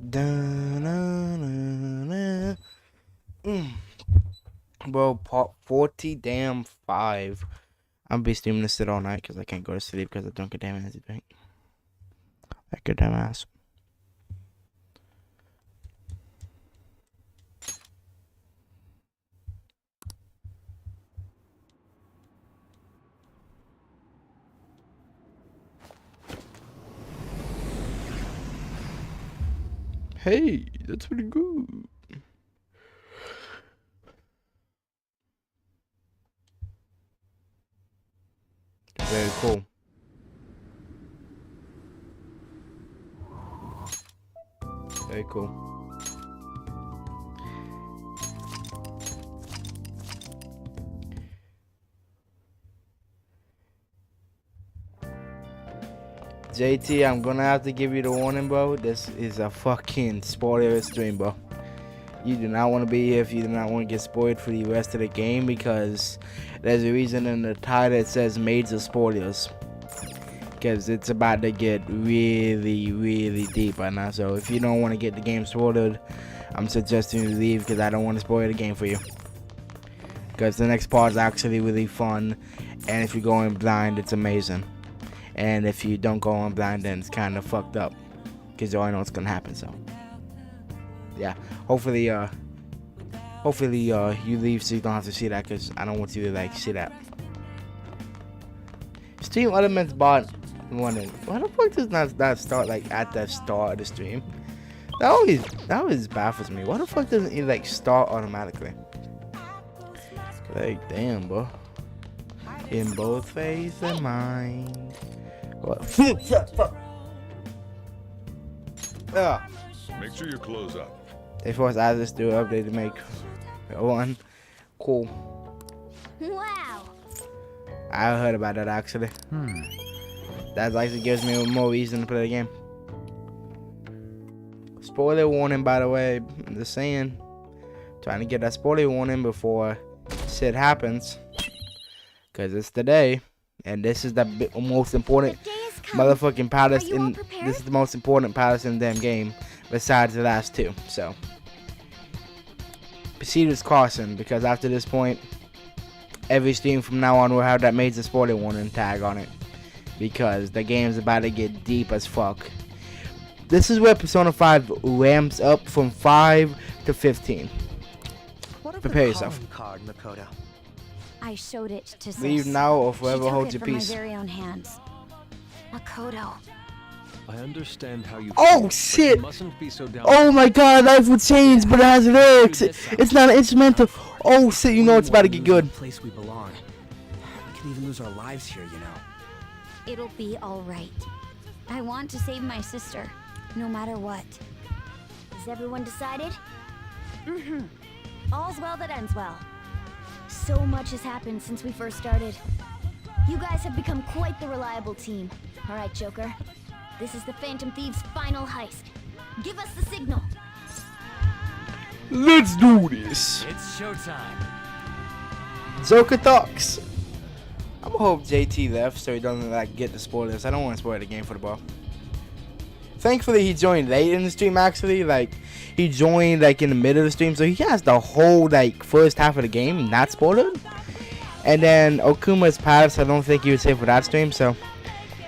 Da-na-na-na. Bro, part 40 damn 5. I'll be streaming this shit all night because I can't go to sleep because I don't get damn energy drink. Like a damn ass. Hey, that's pretty good. Very cool. Very cool. JT, I'm gonna have to give you the warning, bro. This is a fucking spoiler stream, bro. You do not want to be here if you do not want to get spoiled for the rest of the game, because there's a reason in the title it says major spoilers. Because it's about to get really, really deep right now. So if you don't want to get the game spoiled, I'm suggesting you leave because I don't want to spoil the game for you. Because the next part is actually really fun, and if you go in blind, it's amazing. And if you don't go in blind, then it's kind of fucked up, because you already know what's gonna happen. So yeah, hopefully you leave so you don't have to see that, because I don't want you to like see that. Stream elements bot wondering why the fuck does not that start like at the start of the stream? That always baffles me. Why the fuck doesn't it like start automatically? Like damn, bro. In both face and mind. What? Make sure you close up. They forced Atlas to update to make one. Cool. Wow. I heard about that actually. That actually gives me more reason to play the game. Spoiler warning, by the way. I'm just saying. Trying to get that spoiler warning before shit happens. Because it's the day. And this is the most important motherfucking palace in. This is the most important palace in the damn game. Besides the last two. So. Proceed with caution. Because after this point, every stream from now on will have that major spoiler warning tag on it. Because the game's about to get deep as fuck. This is where Persona 5 ramps up from 5 to 15. Prepare yourself. Card, Makoto? I showed it to Sis. Leave now or forever She hold took your it from peace. my very own hands. Makoto. I understand how you Oh, feel, shit! but you mustn't be so down. Oh my god, life will change, but it has lyrics. It's not an instrumental. Oh shit, you know it's about to get good. Place we belong. We could even lose our lives here, you know. It'll be alright. I want to save my sister, no matter what. Is everyone decided? Mm-hmm. All's well that ends well. So much has happened since we first started. You guys have become quite the reliable team. Alright, Joker. This is the Phantom Thieves' final heist. Give us the signal. Let's do this. It's showtime. Joker talks. I'm gonna hope JT left so he doesn't like get the spoilers. I don't want to spoil the game for the ball. Thankfully he joined late in the stream actually. Like he joined like in the middle of the stream, so he has the whole like first half of the game not spoiled. And then Okuma's Palace, I don't think he was here for that stream, so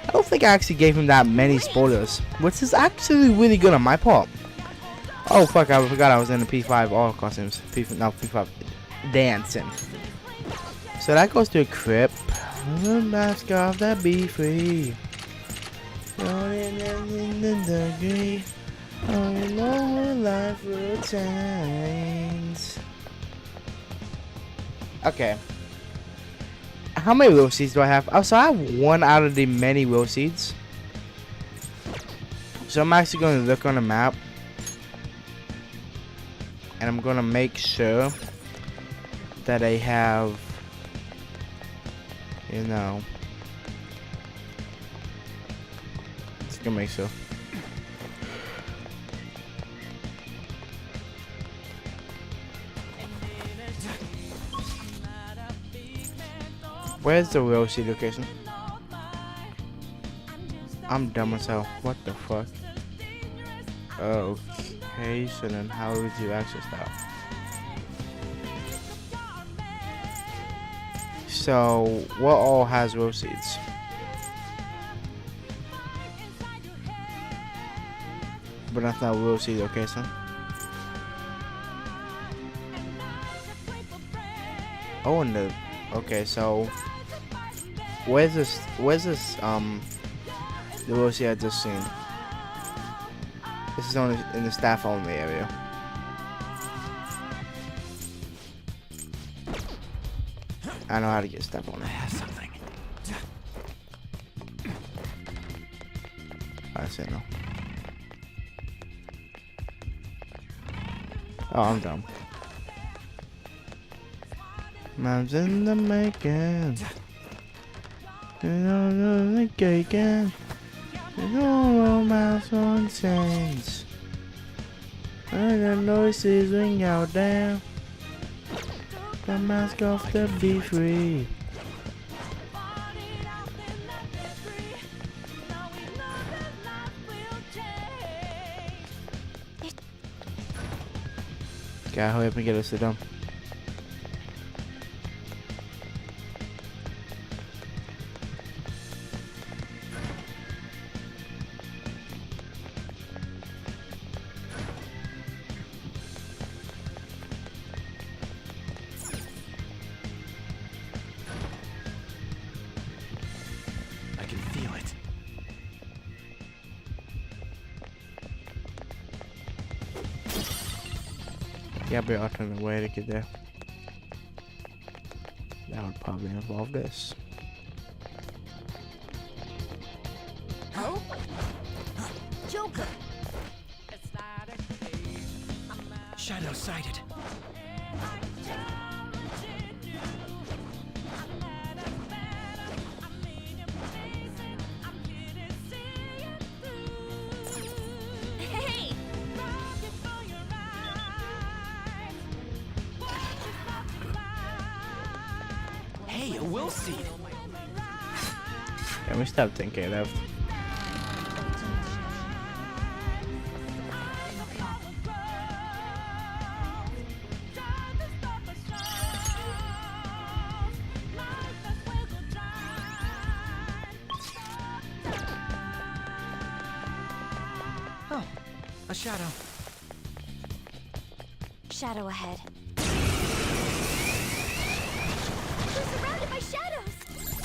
I don't think I actually gave him that many spoilers, which is actually really good on my part. Oh fuck, I forgot I was in the P5 all costumes. P5 dancing. So that goes to a crypt. Mask off that be free. In the degree. Oh, you know life will change. Okay. How many will seeds do I have? Oh, so I have one out of the many will seeds. So I'm actually going to look on the map. And I'm going to make sure that I have, you know, just gonna make sure. Where's the real seed location? I'm dumb as hell. What the fuck? Okay, so then how would you access that? So, what all has rose seeds? But that's not rose seeds, okay, son? Oh, and the okay, so where's this? The rose seed I just seen. This is only in the staff only area. I know how to get staff only. I have something. I say no. Oh, I'm dumb. Mom's in the making. You know the caking. You know romance on chains. And the noises ring out there. The mask off to be free. Gotta hurry up and get us to them. I can feel it. Yeah, be alternate way to get there. That would probably involve this. Oh? Joker! Shadow sighted. Hey! Hey, a will seed. Yeah, we still have 10k left. Oh, a shadow. Shadow ahead. We're surrounded by shadows!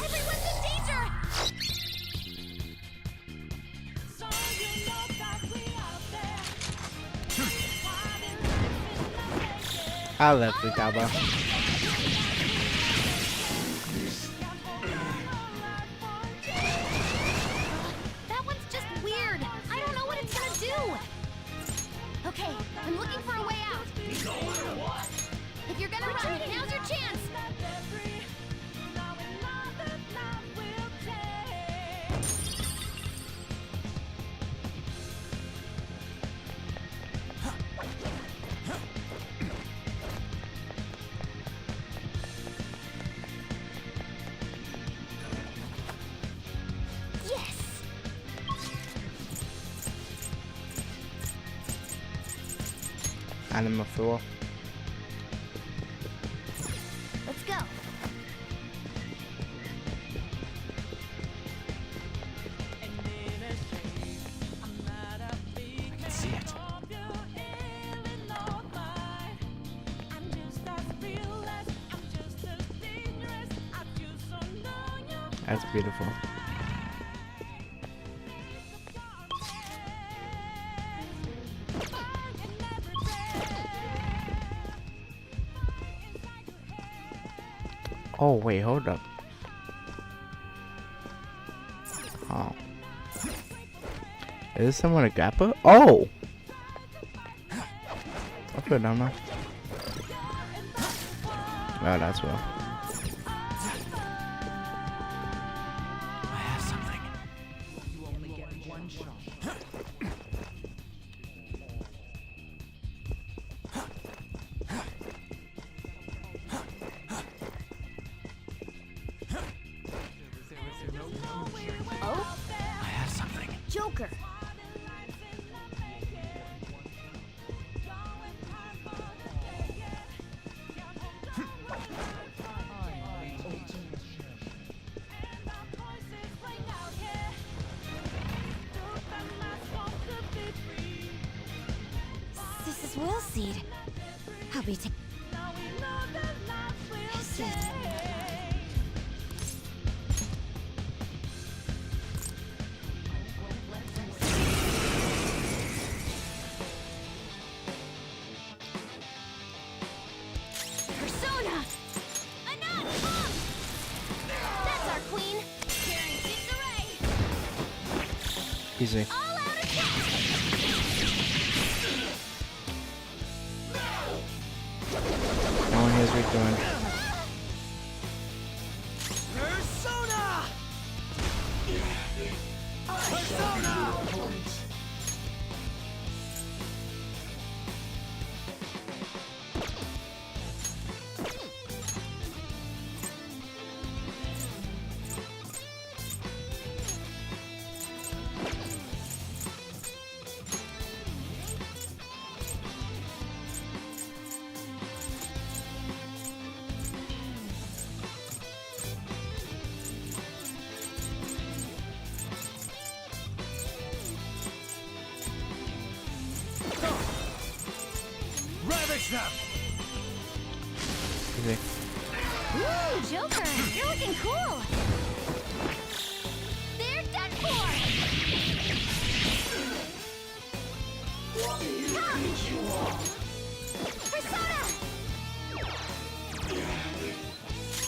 Everyone's in danger! I left the Gaba. That one's just weird. I don't know what it's gonna do. Okay, I'm looking for a way out. If you're gonna run, now's your chance. Yes. Anima floor. Let's go. I can see it. That's beautiful. Oh wait, hold up. Oh. Is this someone a Gappa? Oh! I feel down now. Oh, that's well. I have something. Oh? I have something. Joker. seed. I'll be taking. Persona! Anon, up! That's our queen. Carrying disarray. Easy. All out attack! No one here's weak doing. Persona! Persona! Ravage them! Easy. Woo, Joker, you're looking cool. They're done for. Persona!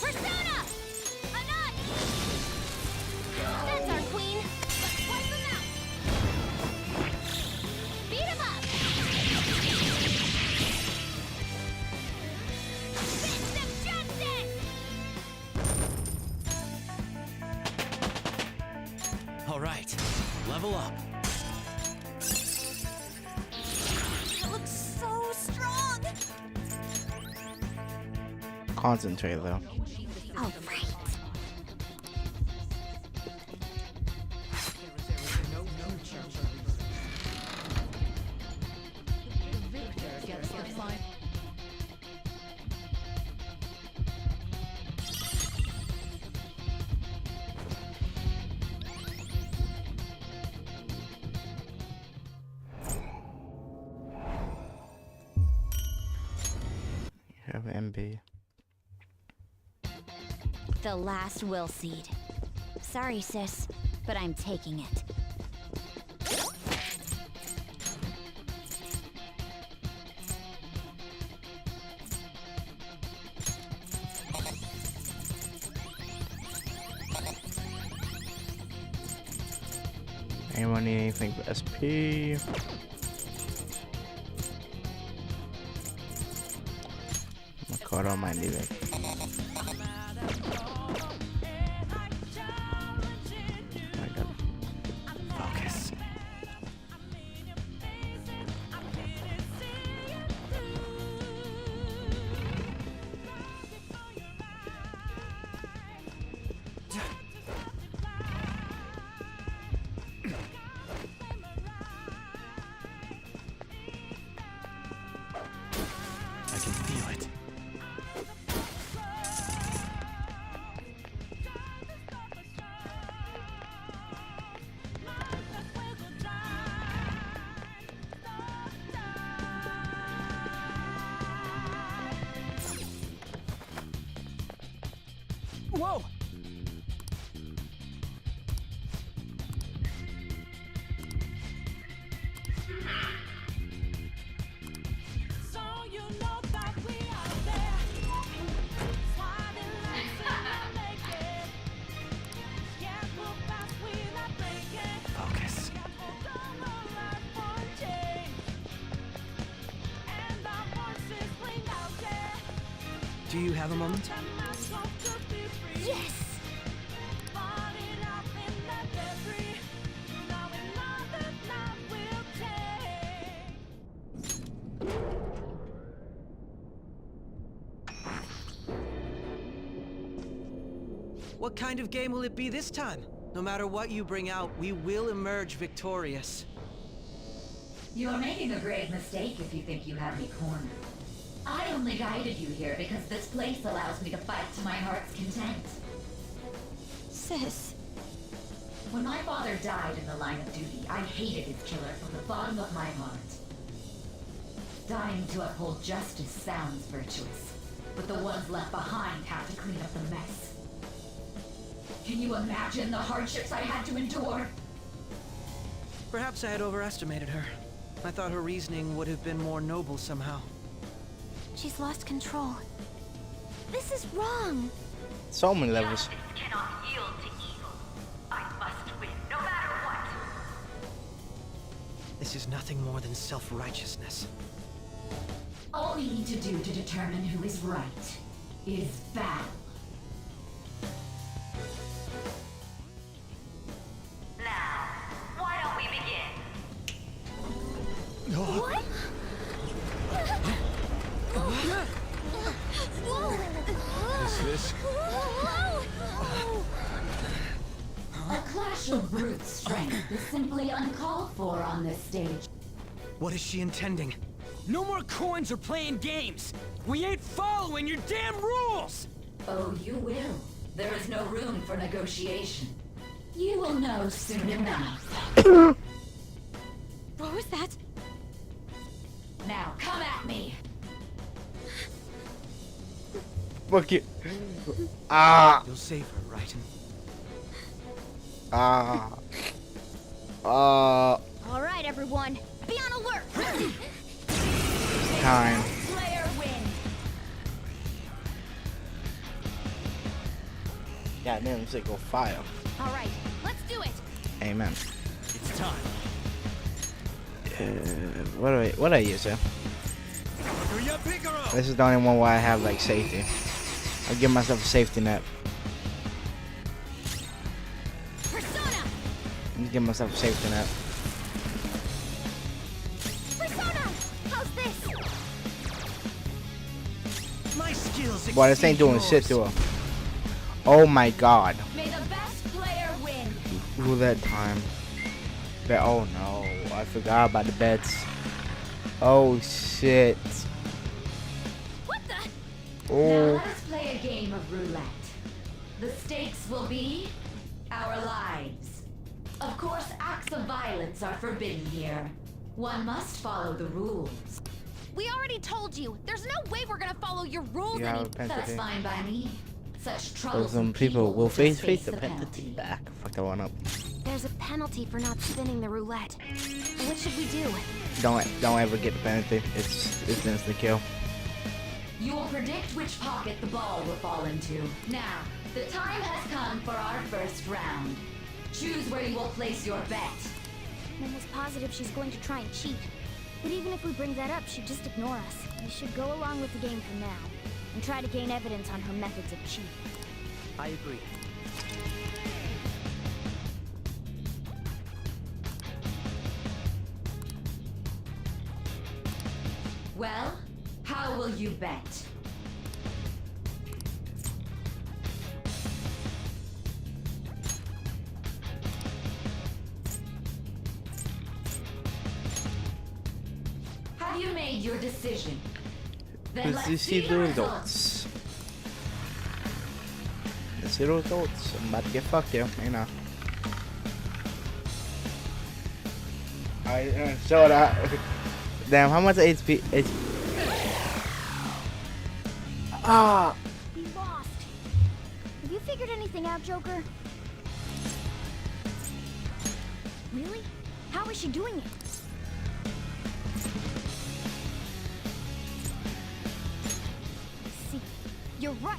Persona! Anon! That's our queen. Let's wipe them out. Beat him up. Fist of justice! All right, level up. That looks so strong. Concentrate though. All right. You have MB. The last will seed. Sorry, sis, but I'm taking it. Anyone need anything for SP? Makoto might need it. I got Focus. I can feel it. Whoa! Focus. Do you have a moment? Yes! What kind of game will it be this time? No matter what you bring out, we will emerge victorious. You are making a grave mistake if you think you have me cornered. I only guided you here because this place allows me to fight to my heart's content. Sis. When my father died in the line of duty, I hated his killer from the bottom of my heart. Dying to uphold justice sounds virtuous, but the ones left behind have to clean up the mess. Can you imagine the hardships I had to endure? Perhaps I had overestimated her. I thought her reasoning would have been more noble somehow. She's lost control. This is wrong. So many levels. Justice cannot yield to evil. I must win, no matter what. This is nothing more than self-righteousness. All we need to do to determine who is right is battle. Now, why don't we begin? What? Is this? A clash of brute strength is simply uncalled for on this stage. What is she intending? No more coins or playing games. We ain't following your damn rules. Oh, you will. There is no room for negotiation. You will know soon enough. What was that? Now, come at me. Fuck it. Ah. You'll save her, right? All right, everyone. Be on alert. Time. Player win. Goddamn, sick go fire. All right, let's do it. Amen. It's time. What I use, This is the only one where I have like safety. I'll give myself a safety net. Persona. Let me give myself a safety net. Persona. How's this? My skills. Boy, this ain't doing shit to her. Oh my god. May the best player win. Who that time? Oh no, I forgot about the bets. Oh shit. What the? Now Oh. let us play a game of roulette. The stakes will be our lives. Of course, acts of violence are forbidden here. One must follow the rules. We already told you. There's no way we're gonna follow your rules Yeah, any. That's fine by me. Such So troublesome some people will just face the penalty. penalty back. Fuck that one up. There's a penalty for not spinning the roulette. What should we do? Don't ever get the penalty. It's instant kill. You will predict which pocket the ball will fall into. Now, the time has come for our first round. Choose where you will place your bet. I'm almost positive she's going to try and cheat. But even if we bring that up, she'd just ignore us. We should go along with the game for now, and try to gain evidence on her methods of cheating. I agree. Well, how will you bet? Have you made your decision? Then Let's let's see see the results. Let's see the results. I'm about to get fucked here, you know. I so that. Damn, how much HP? Ah. We lost. Have you figured anything out, Joker? Really? How is she doing it? See, you're right.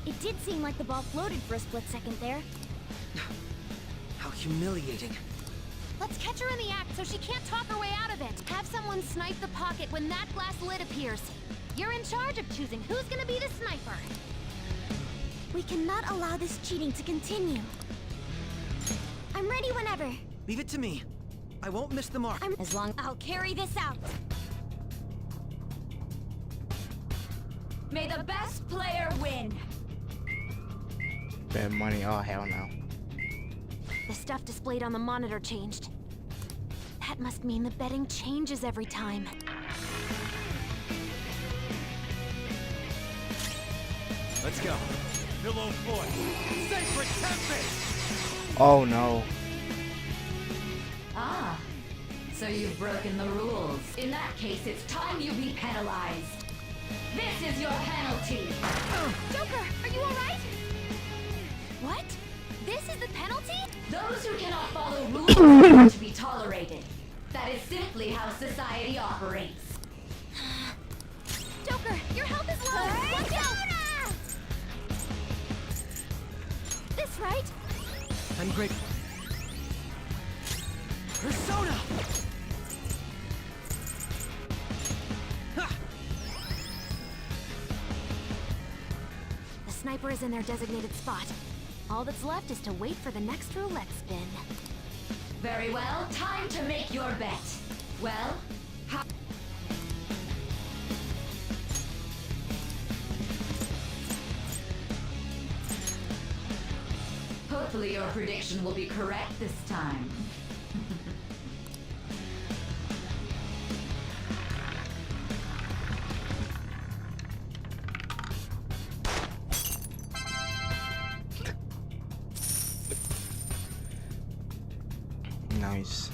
It did seem like the ball floated for a split second there. How humiliating. Let's catch her in the act so she can't talk her way out of it. Have someone snipe the pocket when that glass lid appears. You're in charge of choosing who's gonna be the sniper. We cannot allow this cheating to continue. I'm ready whenever. Leave it to me. I won't miss the mark. As long I'll carry this out. May the best player win. Bet money. Oh hell no. The stuff displayed on the monitor changed. That must mean the betting changes every time. Let's go. Pillow Fort. Sacred Tempest! Oh no. Ah, So you've broken the rules. In that case, it's time you be penalized. This is your penalty. Joker, are you alright? What? This is the penalty? Those who cannot follow rules are not to be tolerated. That is simply how society operates. Joker, your health is low! Watch out! This right? I'm grateful. Persona! Ha! The sniper is in their designated spot. All that's left is to wait for the next roulette spin. Very well, time to make your bet. Well, how... Hopefully your prediction will be correct this time. Nice.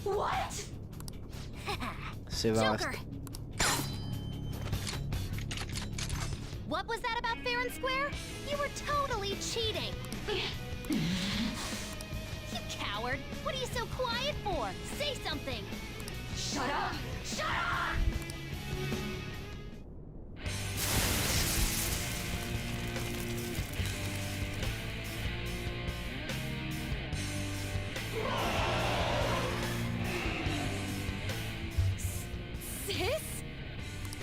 What? Sevast. Joker! What was that about fair and square? You were totally cheating! You coward! What are you so quiet for? Say something! Shut up! Shut up! Sis?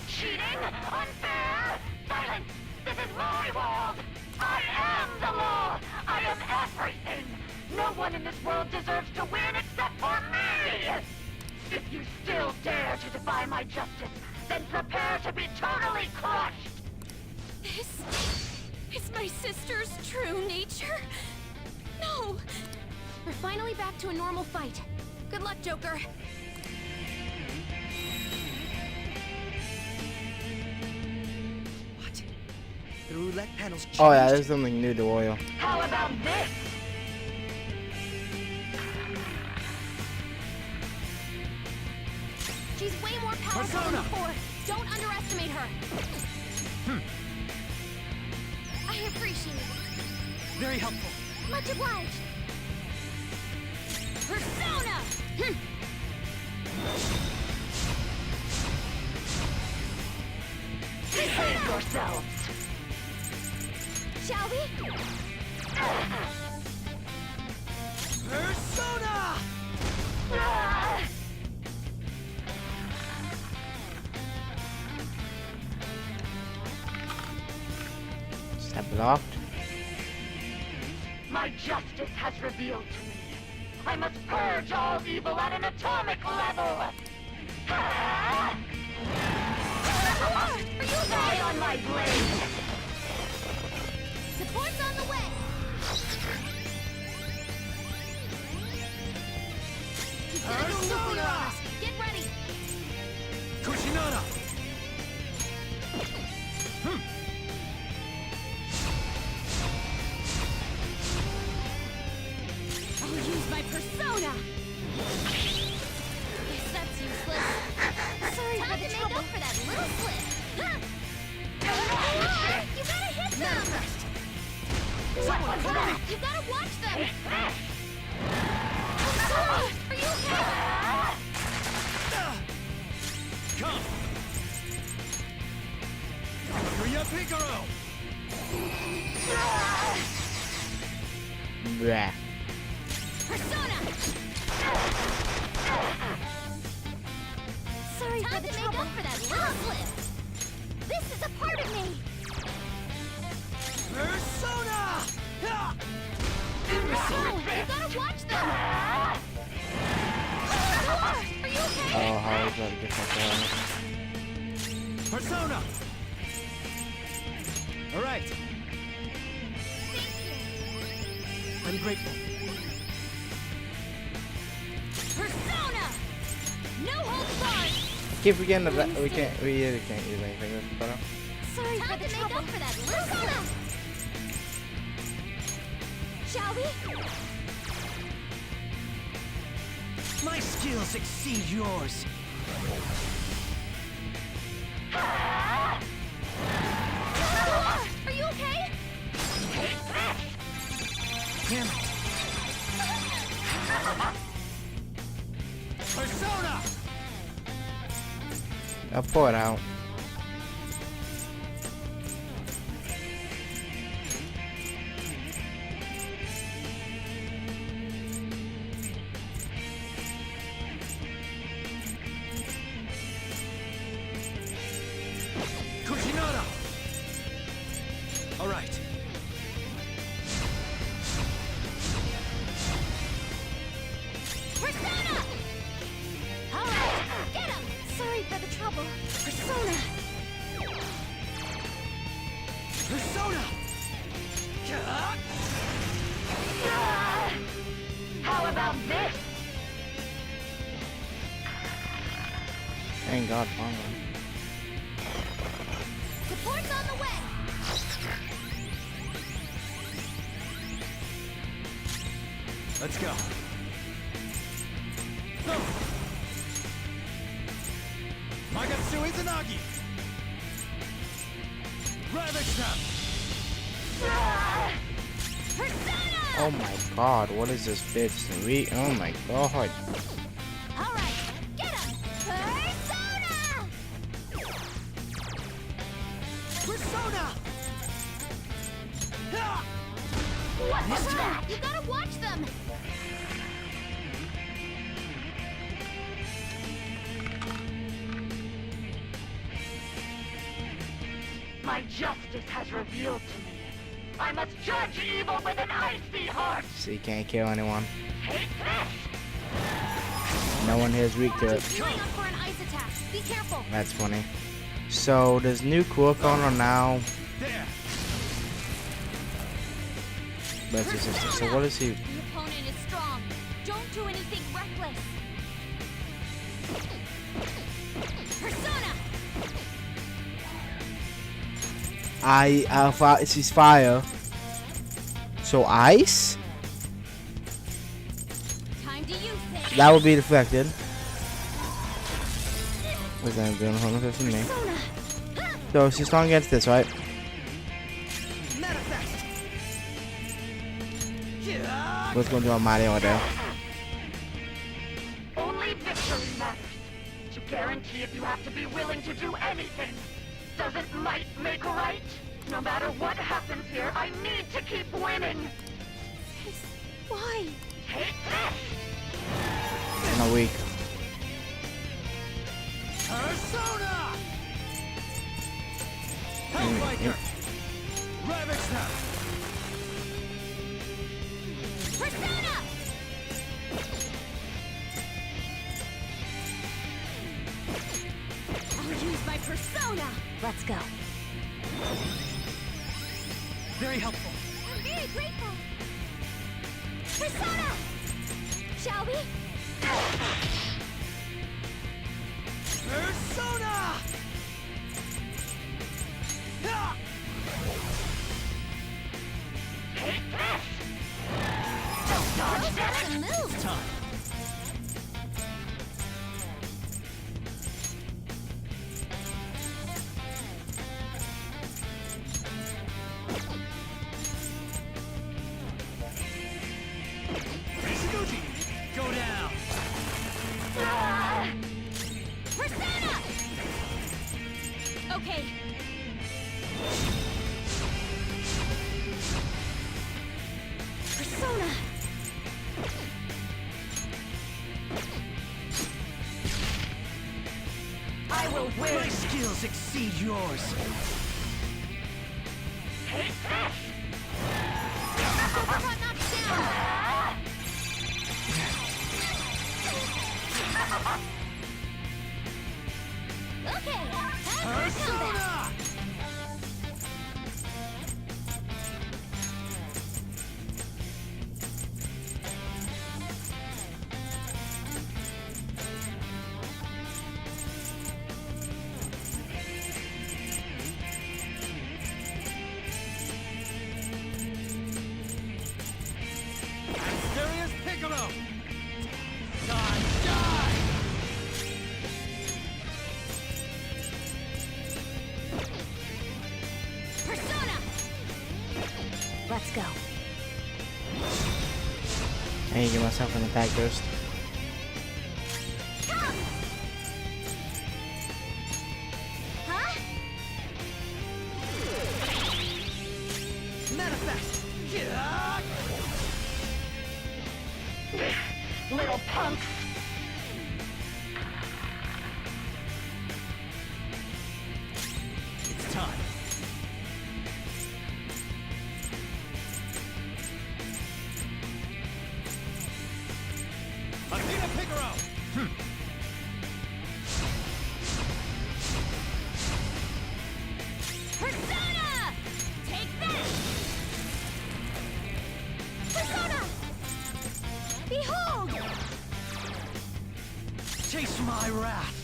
Cheating? Unfair? Silence! This is my world! I am the law! I am everything! No one in this world deserves to win except for me! If you still dare to defy my justice, then prepare to be totally crushed! This is my sister's true nature? No! We're finally back to a normal fight. Good luck, Joker. What? The roulette panel's changed? Oh yeah, there's something new to oil. How about this? She's way more powerful than Persona! before. Don't underestimate her. I appreciate it. Very helpful. Much obliged. Persona! Behave yourselves! Shall we? Persona! Is that blocked? My justice has revealed to me. I must purge all evil at an atomic level! Are you okay? Die on my blade! Support's on the way. He's gonna go nuclear on us. Get ready. Kushinada! I'll use my persona. Guess that's useless. Sorry for the trouble. Up for that little slip. Huh. You gotta hit them. Someone cover me! You gotta watch them. Persona, are you okay? Come! Kuya Piccolo! Bleh. Persona. Sorry for the trouble. Up for that little slip. This is a part of me. Persona! Persona, you gotta watch them. Are you okay? Oh, how is that a different one? Persona! Alright. I'm grateful. Persona! No holds barred! Keep forgetting that we can't really can't use anything with the button. Sorry for the trouble. Up for that little slip. Shall we? My skills exceed yours. Are you okay? Damn it. Persona! I'll pour it out. Kuchinada! All right. Persona! Alright, get him! Sorry for the trouble. Persona! Persona! How about this? Thank God, Bongo. Support's on the way! Let's go. Go! Magatsu Izanagi! Ravage them! Persona! Oh my God, what is this bitch? Oh my God. Alright, get him! Persona! Persona! What was that? You gotta watch them! My justice has revealed to me. I must judge evil with an icy heart. So you can't kill anyone. Take this! No one here is weak to it. Gearing up for an ice attack. Be careful. That's funny. So there's new cooldown on now. There! That's his sister. So what is he? The opponent is strong. Don't do anything reckless. Persona! She's fire. So ice? Time to use things. That would be deflected. What's that doing? Hold on, that's me. Persona! So she's strong against this, right? Manifest! What's going to do on Mario there? Only victory matters. To guarantee it, you have to be willing to do anything. Doesn't might make right? No matter what happens here, I need to keep winning. Why? Take this! In a week. Persona! Hellbiker! Ravage them! Persona! I'll use my persona! Let's go. Very helpful. I'm very grateful. Persona! Shall we? Persona! Ha! Take this! Don't dodge Those are that! some moves. Time. Mitsuguchi, go down! Persona! Okay. Persona! I will win! My skills exceed yours. Take this! Uppercut knocks down! Okay, time for a comeback. Persona! Serious Piccolo! Time! need to get myself an attack first. Huh? Manifest! Yeah! Little punks! It's time. Athena Figaro! Persona! Take that! Persona! Behold! Taste my wrath!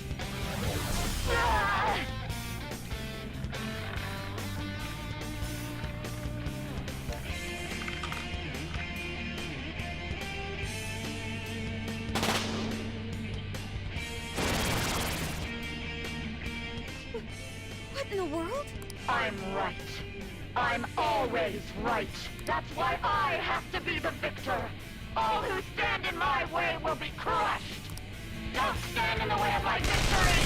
What in the world? I'm right. I'm always right. That's why I have to be the victor. All who stand in my way will be crushed. Don't stand in the way of my victory!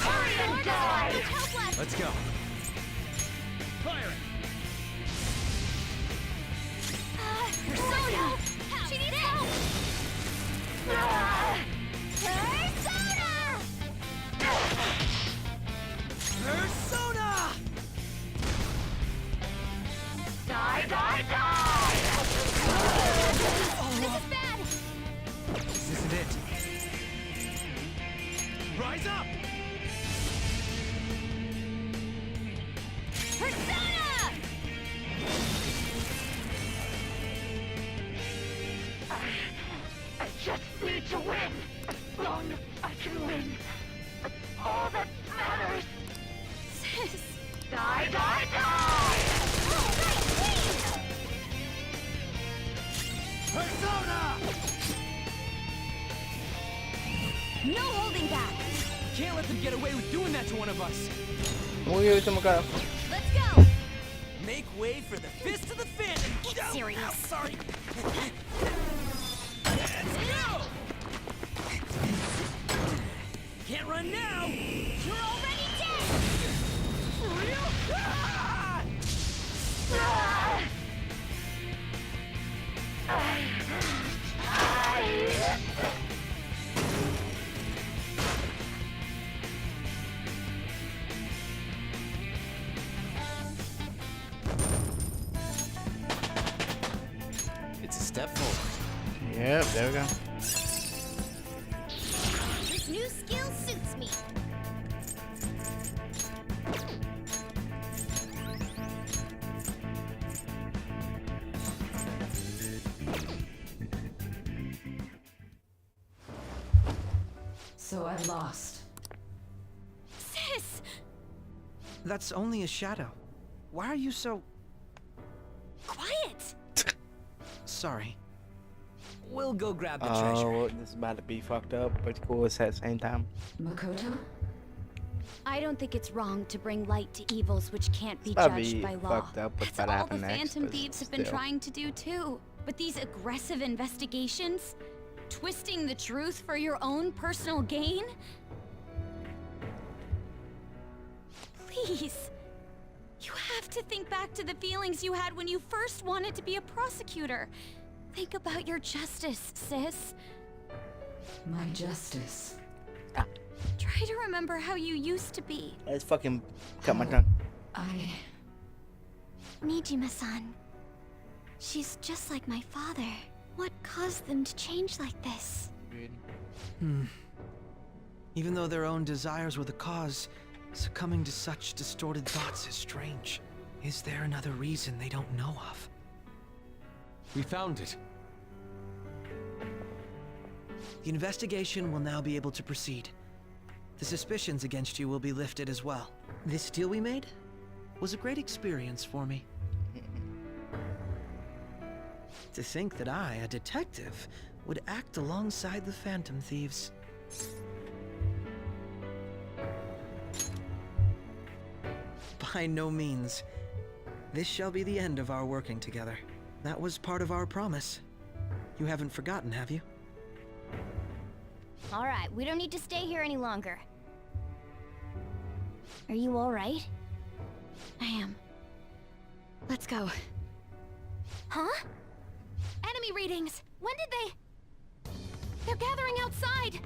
Hurry and die! Need help left! Let's go. Firing! Persona! She needs help! Ah! Persona! Persona! Die, die, die! This is bad! This isn't it. Rise up! Persona! I just need to win. As long as I can win. That's all that matters. Sis! Die, die, die! Oh, right, please! Persona! No holding back! Can't let them get away with doing that to one of us. Uy, ahorita me cago. Let's go! Make way for the fist of the fin. Get serious. Ow, sorry. Can't run now. You're already dead! For real? Ah! Ah! It's a step forward. Yep, there we go. This new skill suits me. So I lost. Sis! That's only a shadow. Why are you so... Quiet! sorry? We'll go grab the Oh, treasure. this is about to be fucked up, but cool at the same time. Makoto? I don't think it's wrong to bring light to evils which can't be That'd judged be by law. fucked up what's That's about to all the happen next, Phantom but Thieves have been still. trying to do too. But these aggressive investigations? Twisting the truth for your own personal gain? Please. You have to think back to the feelings you had when you first wanted to be a prosecutor. Think about your justice, sis. My justice. Try to remember how you used to be. Let's fucking cut my tongue. I... Nijima-san. She's just like my father. What caused them to change like this? Even though their own desires were the cause, succumbing to such distorted thoughts is strange. Is there another reason they don't know of? We found it. The investigation will now be able to proceed. The suspicions against you will be lifted as well. This deal we made was a great experience for me. To think that I, a detective, would act alongside the Phantom Thieves. By no means. This shall be the end of our working together. That was part of our promise. You haven't forgotten, have you? All right, we don't need to stay here any longer. Are you all right? I am. Let's go. Huh? Enemy readings! When did they... They're gathering outside!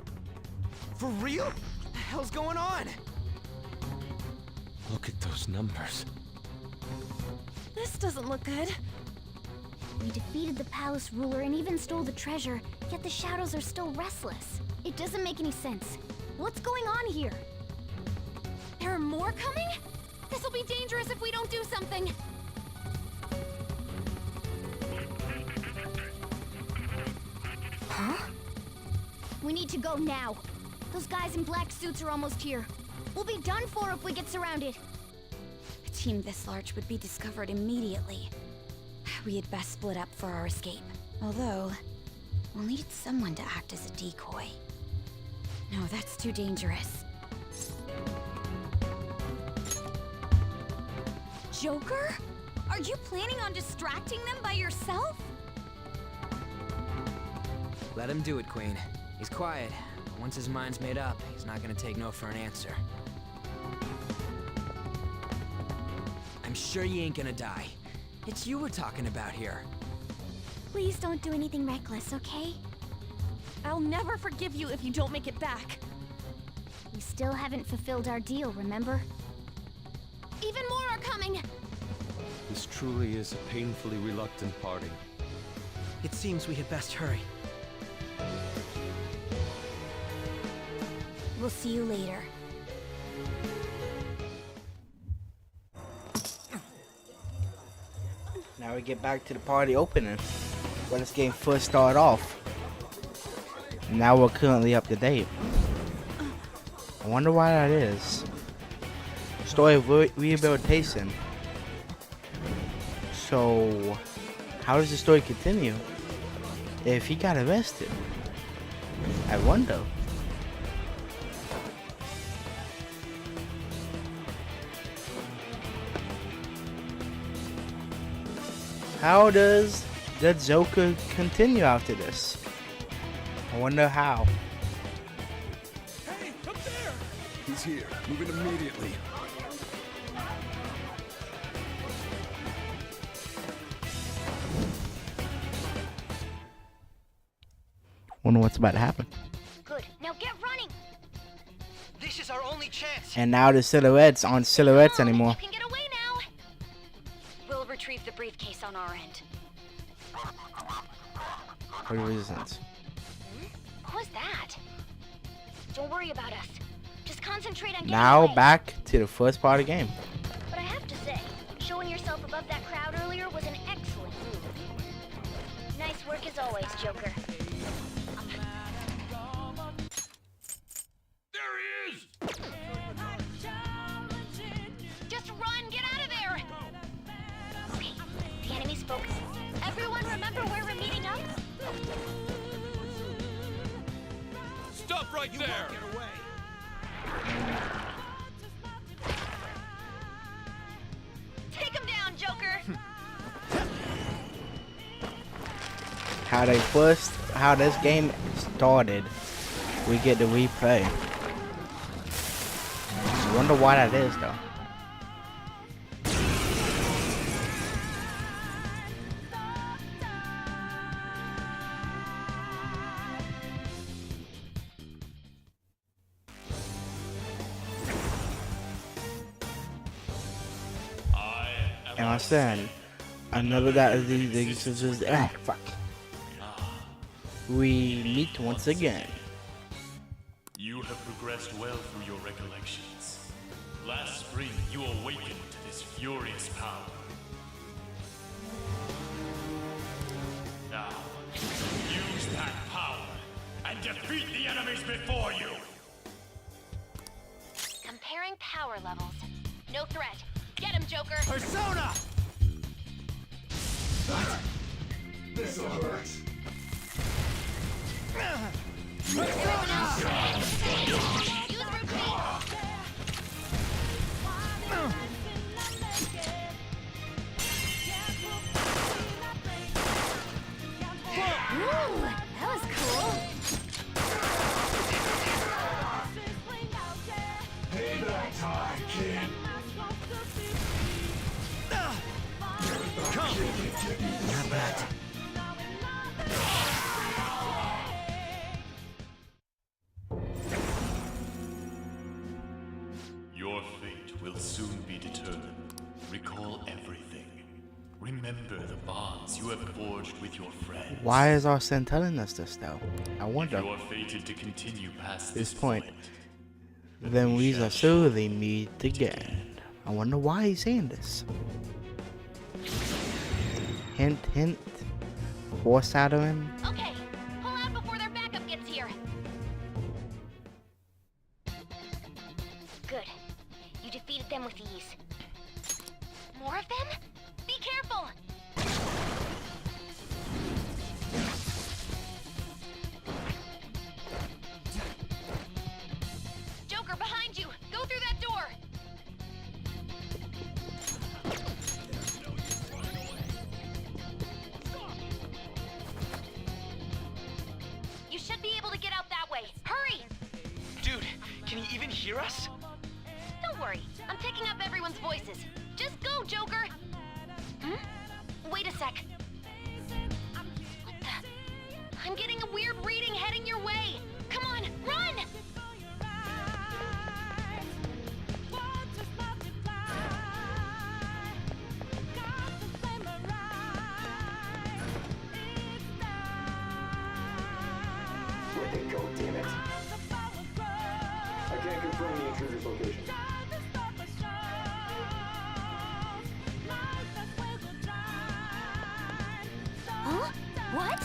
For real? What the hell's going on? Look at those numbers. This doesn't look good. We defeated the palace ruler and even stole the treasure, yet the shadows are still restless. It doesn't make any sense. What's going on here? There are more coming? This'll be dangerous if we don't do something! Huh? We need to go now. Those guys in black suits are almost here. We'll be done for if we get surrounded. A team this large would be discovered immediately. We had best split up for our escape. Although, we'll need someone to act as a decoy. No, that's too dangerous. Joker? Are you planning on distracting them by yourself? Let him do it, Queen. He's quiet. Once his mind's made up, he's not gonna take no for an answer. I'm sure you ain't gonna die. It's you we're talking about here. Please don't do anything reckless, okay? I'll never forgive you if you don't make it back. We still haven't fulfilled our deal, remember? Even more are coming! This truly is a painfully reluctant parting. It seems we had best hurry. We'll see you later. Now we get back to the party opening, when this game first started off. Now we're currently up to date. I wonder why that is. Story of rehabilitation. So, how does the story continue if he got arrested? I wonder. How does the Joker continue after this? I wonder how. Hey, up there! He's here. Moving immediately. Wonder what's about to happen. Good. Now get running! This is our only chance! And now the silhouettes aren't silhouettes anymore. You can get away now! We'll retrieve the briefcase on our end. For resistance. What was that? Don't worry about us. Just concentrate on getting Now away. back to the first part of the game. But I have to say, showing yourself above that crowd earlier was an excellent move. Nice work as always, Joker. There he is! Just run! Get out of there! Okay, the enemy's focused. Everyone remember where we're meeting up? Stop right there! Get away! Take him down, Joker! How this game started, we get the replay. Just wonder why that is though. And I said, another that is the fuck. We meet once again. You have progressed well through your recollections. Last spring, you awakened to this furious power. Now, use that power and defeat the enemies before you! Comparing power levels. No threat. Get him, Joker! Persona! This'll hurt. Use routine! soon be determined. Recall everything. Remember the bonds you have forged with your friends. Why is Arsene telling us this though? I If wonder. you are fated to continue past This this point, point, then we shall surely surely meet again. I wonder why he's saying this. Hint, hint. Foreshadowing. Okay, pull out before their backup gets here. Good. You defeated them with ease. More of them? Be careful! Joker, behind you! Go through that door! You should be able to get out that way. Hurry! Dude, can he even hear us? Don't worry, I'm picking up everyone's voices. Just go, Joker! Hmm? Wait a sec. What the? I'm getting a weird reading heading your way. Come on, run! Let it go, damn it. I can't confirm the intruder's location. Huh? What?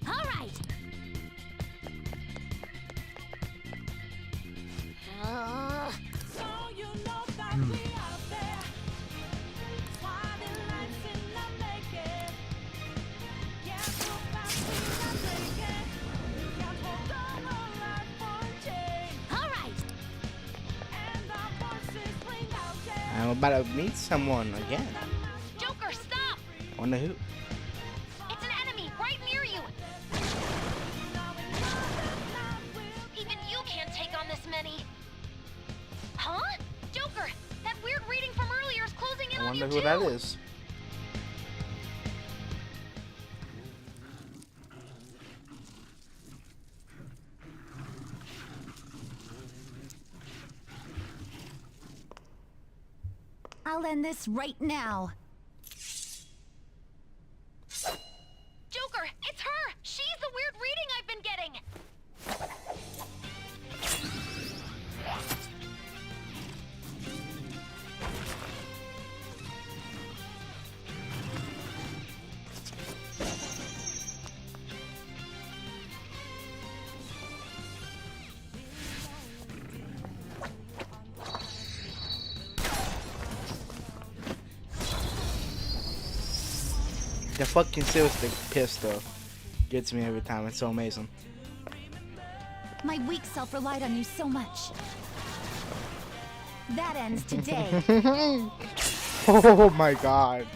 All right. All right. I'm about to meet someone again. Joker, stop! I wonder who. It's an enemy right near you! Even you can't take on this many. Huh? Joker, that weird reading from earlier is closing in I on you wonder too! who that is. I'll end this right now. Joker, it's her! She's the weird reading I've been getting! The fucking stick pistol gets me every time. It's so amazing. My weak self relied on you so much. That ends today. Oh my god.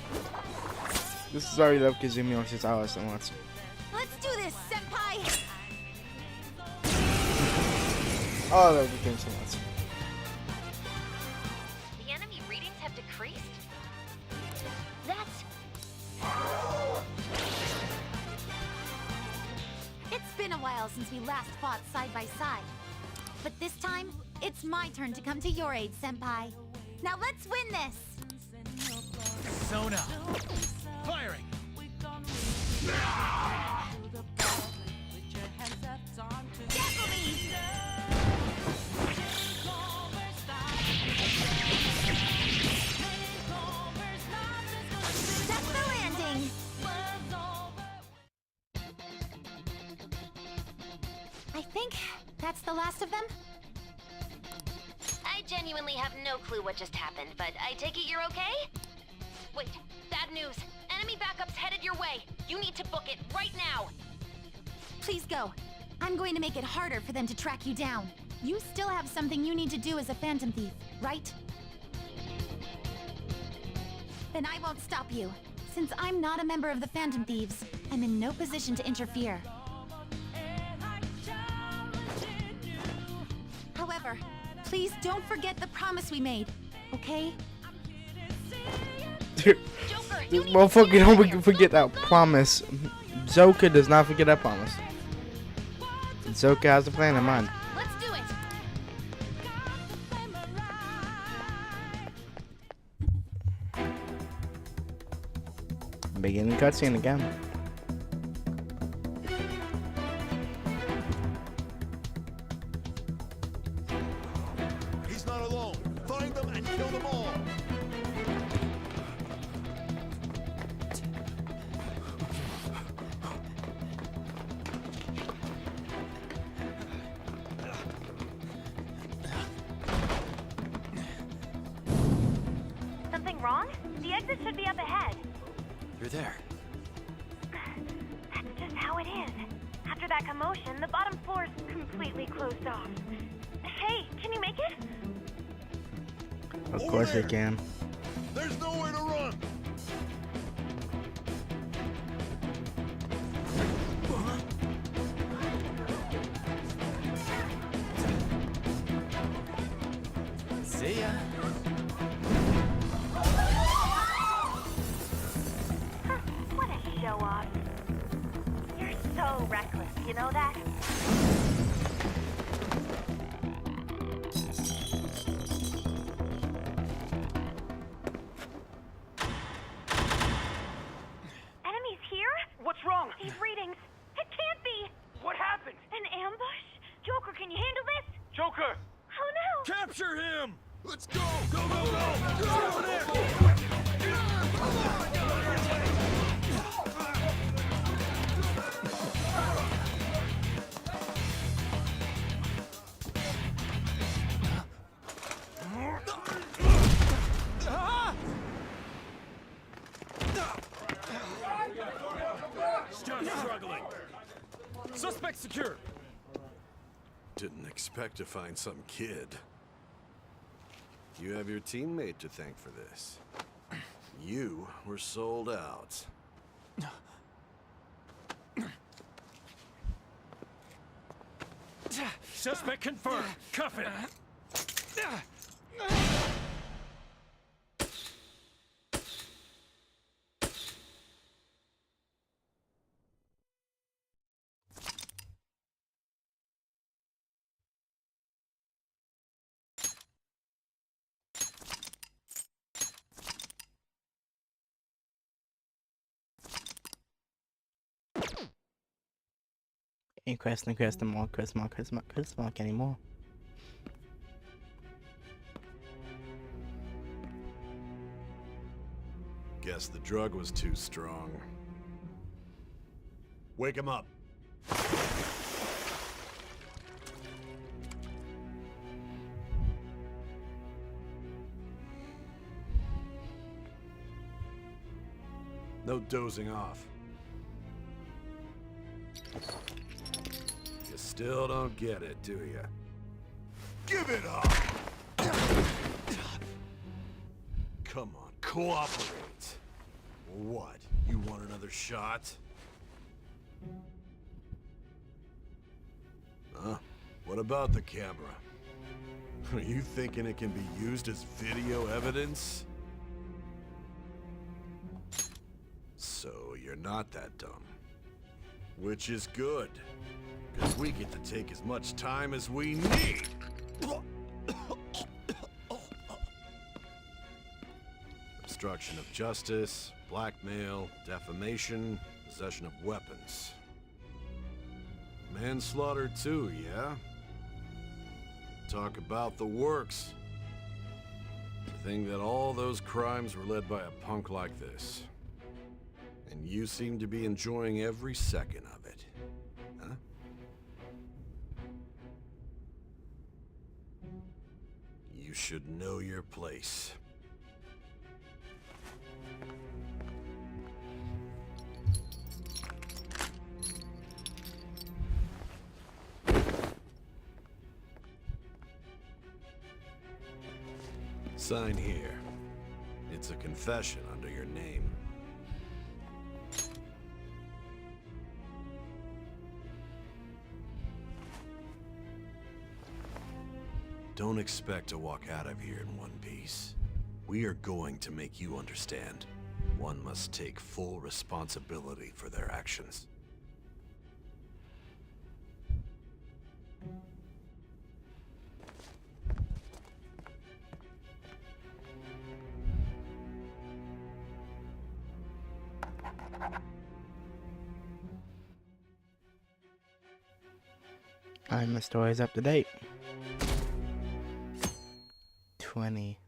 This is already love Kazumi since I was so much. Let's do this, senpai! Oh, I love the game so much. The enemy readings have decreased? That's... It's been a while since we last fought side by side. But this time, it's my turn to come to your aid, senpai. Now let's win this! Sona. Firing. Tackle me! That's the landing! I think that's the last of them. I genuinely have no clue what just happened, but I take it you're okay? Wait, bad news. Enemy backup's headed your way. You need to book it right now. Please go. I'm going to make it harder for them to track you down. You still have something you need to do as a Phantom Thief, right? Then I won't stop you. Since I'm not a member of the Phantom Thieves, I'm in no position to interfere. However, please don't forget the promise we made, okay? Dude, this motherfucker don't forget that promise. Joker does not forget that promise. Joker has a plan in mind. Let's do it. Beginning cutscene again. He's not alone. Find them and kill them all. Something wrong? The exit should be up ahead. You're there. That's just how it is. After that commotion, the bottom floor's completely closed off. Hey, can you make it? Of course they can. There's nowhere to run. See ya. What a show off. You're so reckless, you know that? Enemies here? What's wrong? These readings. It can't be. What happened? An ambush? Joker, can you handle this? Joker! Oh no! Capture him. Let's go. Go, go, go. Get over there. Stop struggling! Suspect secure! Didn't expect to find some kid. You have your teammate to thank for this. You were sold out. Suspect confirmed! Cuff him! Ain't questing mark anymore. Guess the drug was too strong. Wake him up. No dozing off. You still don't get it, do you? Give it up! Come on, cooperate. What? You want another shot? Huh? What about the camera? Are you thinking it can be used as video evidence? So you're not that dumb. Which is good, because we get to take as much time as we need. Obstruction of justice, blackmail, defamation, possession of weapons. Manslaughter too, yeah? Talk about the works. To think that all those crimes were led by a punk like this. And you seem to be enjoying every second of it. Huh? You should know your place. Sign here. It's a confession under your name. Don't expect to walk out of here in one piece. We are going to make you understand. One must take full responsibility for their actions. Alright, my story's up to date. 20.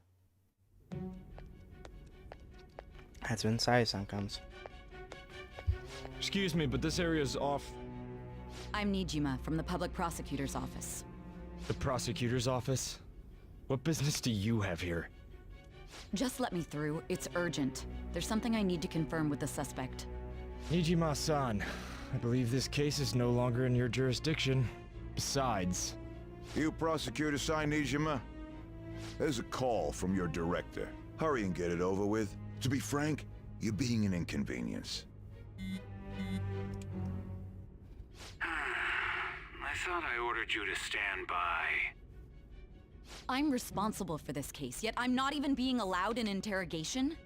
That's when Saya-san comes. Excuse me, but this area's off. I'm TheKjman from the public prosecutor's office. The prosecutor's office? What business do you have here? Just let me through. It's urgent. There's something I need to confirm with the suspect. TheKjman-san, I believe this case is no longer in your jurisdiction. Besides... You prosecutor sign TheKjman? There's a call from your director. Hurry and get it over with. To be frank, you're being an inconvenience. I thought I ordered you to stand by. I'm responsible for this case, yet I'm not even being allowed an interrogation?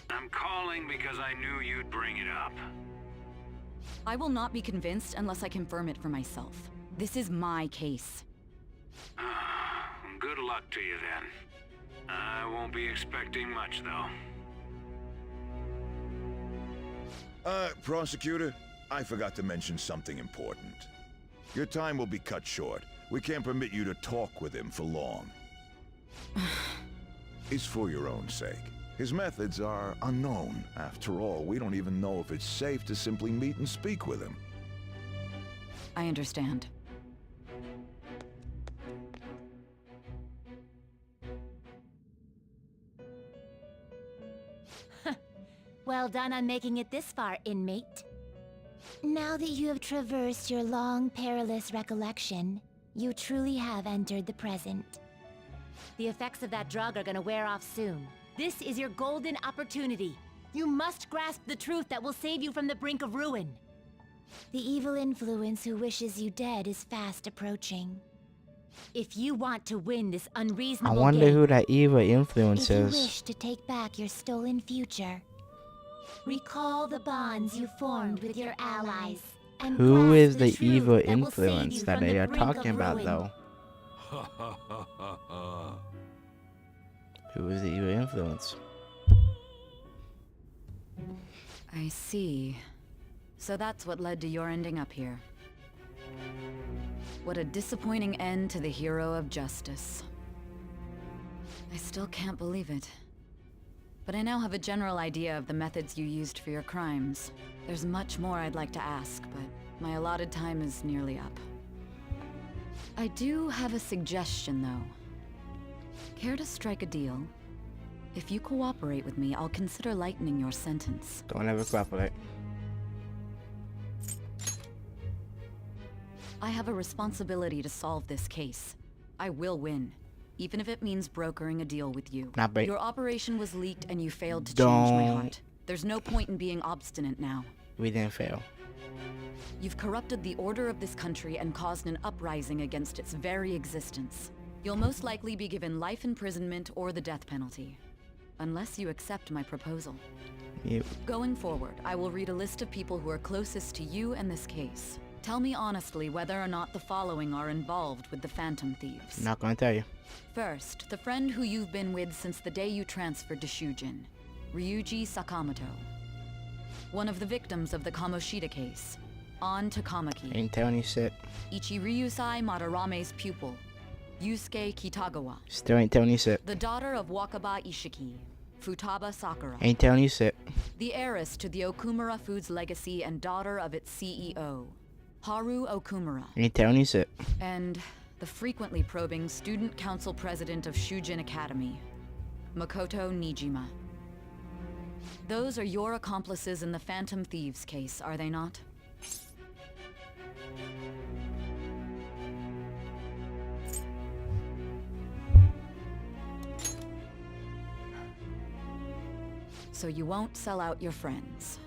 I'm calling because I knew you'd bring it up. I will not be convinced unless I confirm it for myself. This is my case. Good luck to you then. I won't be expecting much though. Prosecutor, I forgot to mention something important. Your time will be cut short. We can't permit you to talk with him for long. It's for your own sake. His methods are unknown. After all, we don't even know if it's safe to simply meet and speak with him. I understand. Well done on making it this far, inmate. Now that you have traversed your long, perilous recollection, you truly have entered the present. The effects of that drug are gonna wear off soon. This is your golden opportunity. You must grasp the truth that will save you from the brink of ruin. The evil influence who wishes you dead is fast approaching. If you want to win this I unreasonable wonder game, who that evil influence if you is. wish to take back your stolen future, recall the bonds you formed with your allies. And Who grasp is the the truth evil that will save influence you that from they the are brink of talking about, ruin. though? Who is the evil influence? I see. So that's what led to your ending up here. What a disappointing end to the hero of justice. I still can't believe it. But I now have a general idea of the methods you used for your crimes. There's much more I'd like to ask, but my allotted time is nearly up. I do have a suggestion, though. Care to strike a deal? If you cooperate with me, I'll consider lightening your sentence. Don't ever cooperate. I have a responsibility to solve this case. I will win, even if it means brokering a deal with you. Not bait. Your operation was leaked and you failed to change my Don't. heart. There's no point in being obstinate now. We didn't fail. You've corrupted the order of this country and caused an uprising against its very existence. You'll most likely be given life imprisonment or the death penalty. Unless you accept my proposal. Yep. Going forward, I will read a list of people who are closest to you and this case. Tell me honestly whether or not the following are involved with the Phantom Thieves. Not gonna tell you. First, the friend who you've been with since the day you transferred to Shujin, Ryuji Sakamoto. One of the victims of the Kamoshida case, An Takamaki. Ain't telling you shit. Ichiryusai Madarame's pupil, Yusuke Kitagawa. Still ain't telling you shit. The daughter of Wakaba Ishiki, Futaba Sakura. Ain't telling you shit. The heiress to the Okumura Foods legacy and daughter of its CEO, Haru Okumura. Ain't telling you shit. And the frequently probing student council president of Shujin Academy, Makoto Nijima. Those are your accomplices in the Phantom Thieves case, are they not? So you won't sell out your friends.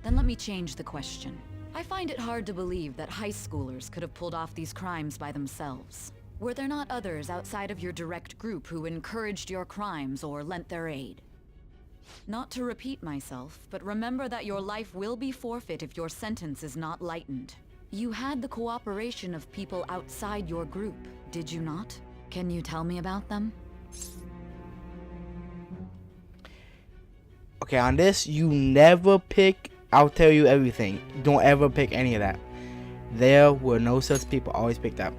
Then let me change the question. I find it hard to believe that high schoolers could have pulled off these crimes by themselves. Were there not others outside of your direct group who encouraged your crimes or lent their aid? Not to repeat myself, but remember that your life will be forfeit if your sentence is not lightened. You had the cooperation of people outside your group, did you not? Can you tell me about them? Okay, on this, you never pick. I'll tell you everything. Don't ever pick any of that. There were no such people. Always picked up.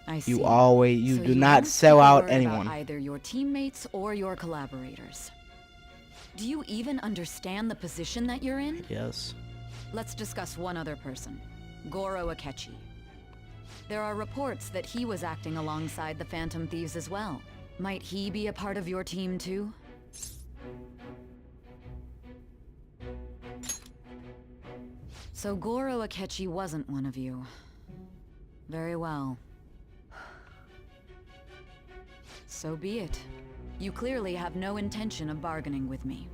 I see. You So do not won't sell speak a out word anyone. about either your teammates or your collaborators. Do you even understand the position that you're in? Yes. Let's discuss one other person, Goro Akechi. There are reports that he was acting alongside the Phantom Thieves as well. Might he be a part of your team too? So Goro Akechi wasn't one of you. Very well. So be it. You clearly have no intention of bargaining with me.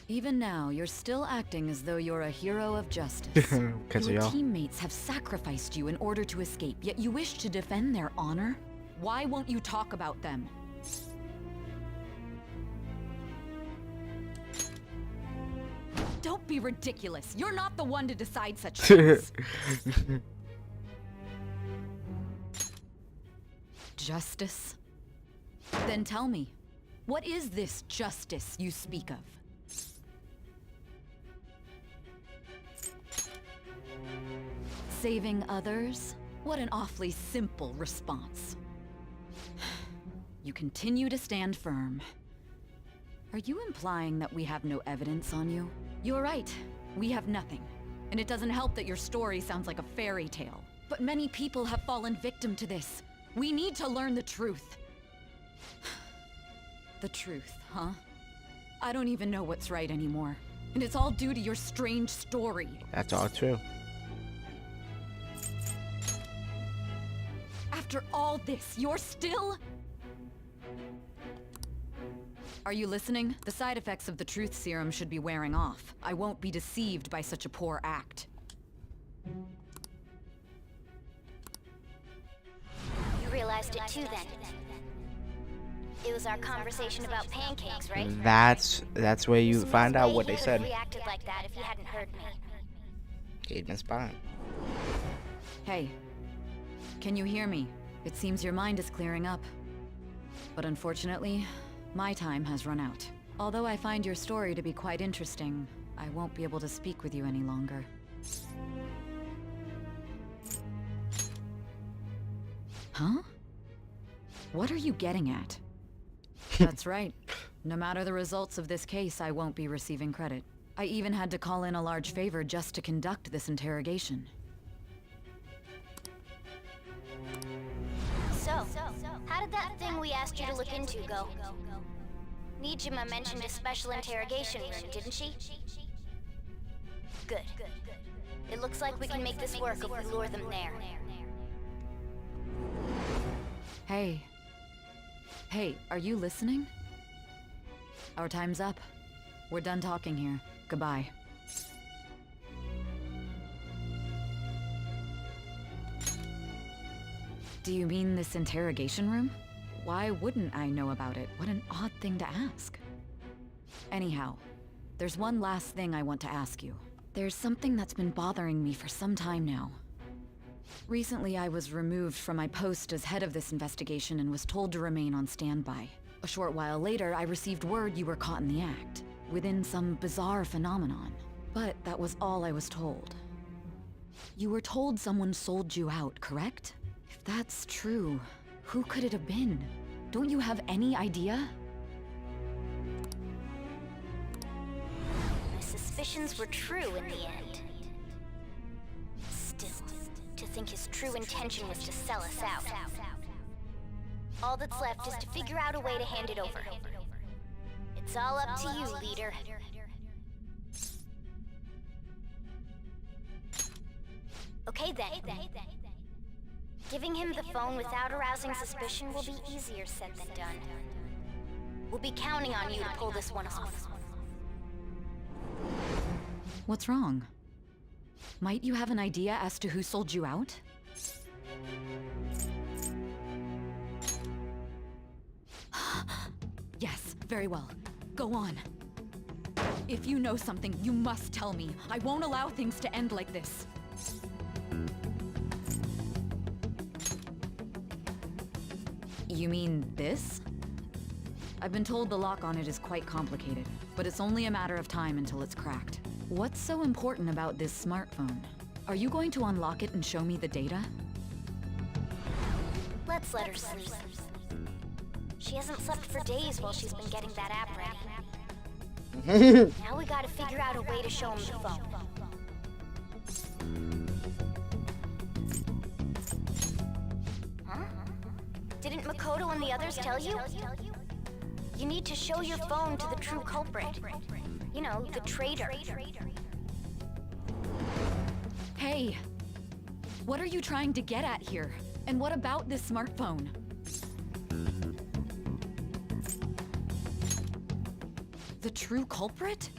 Even now, you're still acting as though you're a hero of justice. Your teammates have sacrificed you in order to escape, yet you wish to defend their honor? Why won't you talk about them? Don't be ridiculous. You're not the one to decide such things. Justice? Then tell me, what is this justice you speak of? Saving others? What an awfully simple response. You continue to stand firm. Are you implying that we have no evidence on you? You're right. We have nothing. And it doesn't help that your story sounds like a fairy tale. But many people have fallen victim to this. We need to learn the truth. The truth, huh? I don't even know what's right anymore. And it's all due to your strange story. That's all true. After all this, you're still... Are you listening? The side effects of the truth serum should be wearing off. I won't be deceived by such a poor act. You realized it too then. It was our conversation about pancakes, right? That's where you find out what they said. Reacted like that if he hadn't heard me. Kjman's spine. Hey, can you hear me? It seems your mind is clearing up. But unfortunately, my time has run out. Although I find your story to be quite interesting, I won't be able to speak with you any longer. Huh? What are you getting at? That's right. No matter the results of this case, I won't be receiving credit. I even had to call in a large favor just to conduct this interrogation. So, how did that thing we asked you to look into go? TheKjman mentioned a special interrogation room, didn't she? Good. It looks like we can make this work if we lure them there. Hey. Hey, are you listening? Our time's up. We're done talking here. Goodbye. Do you mean this interrogation room? Why wouldn't I know about it? What an odd thing to ask. Anyhow, there's one last thing I want to ask you. There's something that's been bothering me for some time now. Recently, I was removed from my post as head of this investigation and was told to remain on standby. A short while later, I received word you were caught in the act, within some bizarre phenomenon. But that was all I was told. You were told someone sold you out, correct? If that's true, who could it have been? Don't you have any idea? My suspicions were true in the end. Still, to think his true intention was to sell us out. All that's left is to figure out a way to hand it over. It's all up to you, leader. Okay then. Giving him the phone without arousing suspicion will be easier said than done. We'll be counting on you to pull this one off. What's wrong? Might you have an idea as to who sold you out? Yes, very well. Go on. If you know something, you must tell me. I won't allow things to end like this. You mean this? I've been told the lock on it is quite complicated, but it's only a matter of time until it's cracked. What's so important about this smartphone? Are you going to unlock it and show me the data? Let's let her sleep. She hasn't slept for days while she's been getting that app ready. Now we gotta figure out a way to show him the phone. Huh? Didn't Makoto and the others tell you? You need to show your phone to the true culprit. You know, the traitor. Hey! What are you trying to get at here? And what about this smartphone? The true culprit?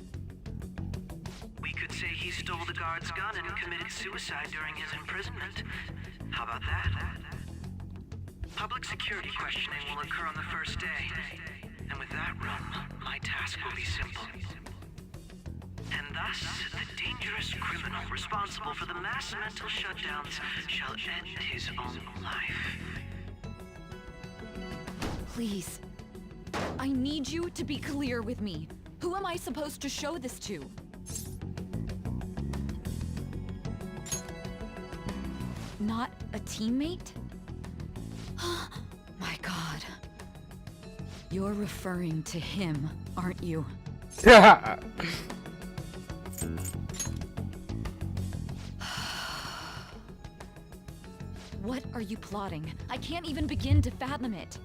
We could say he stole the guard's gun and committed suicide during his imprisonment. How about that? Public security questioning will occur on the first day. And with that room, my task will be simple. And thus, the dangerous criminal responsible for the mass mental shutdowns shall end his own life. Please. I need you to be clear with me. Who am I supposed to show this to? Not a teammate? My God. You're referring to him, aren't you? What are you plotting? I can't even begin to fathom it.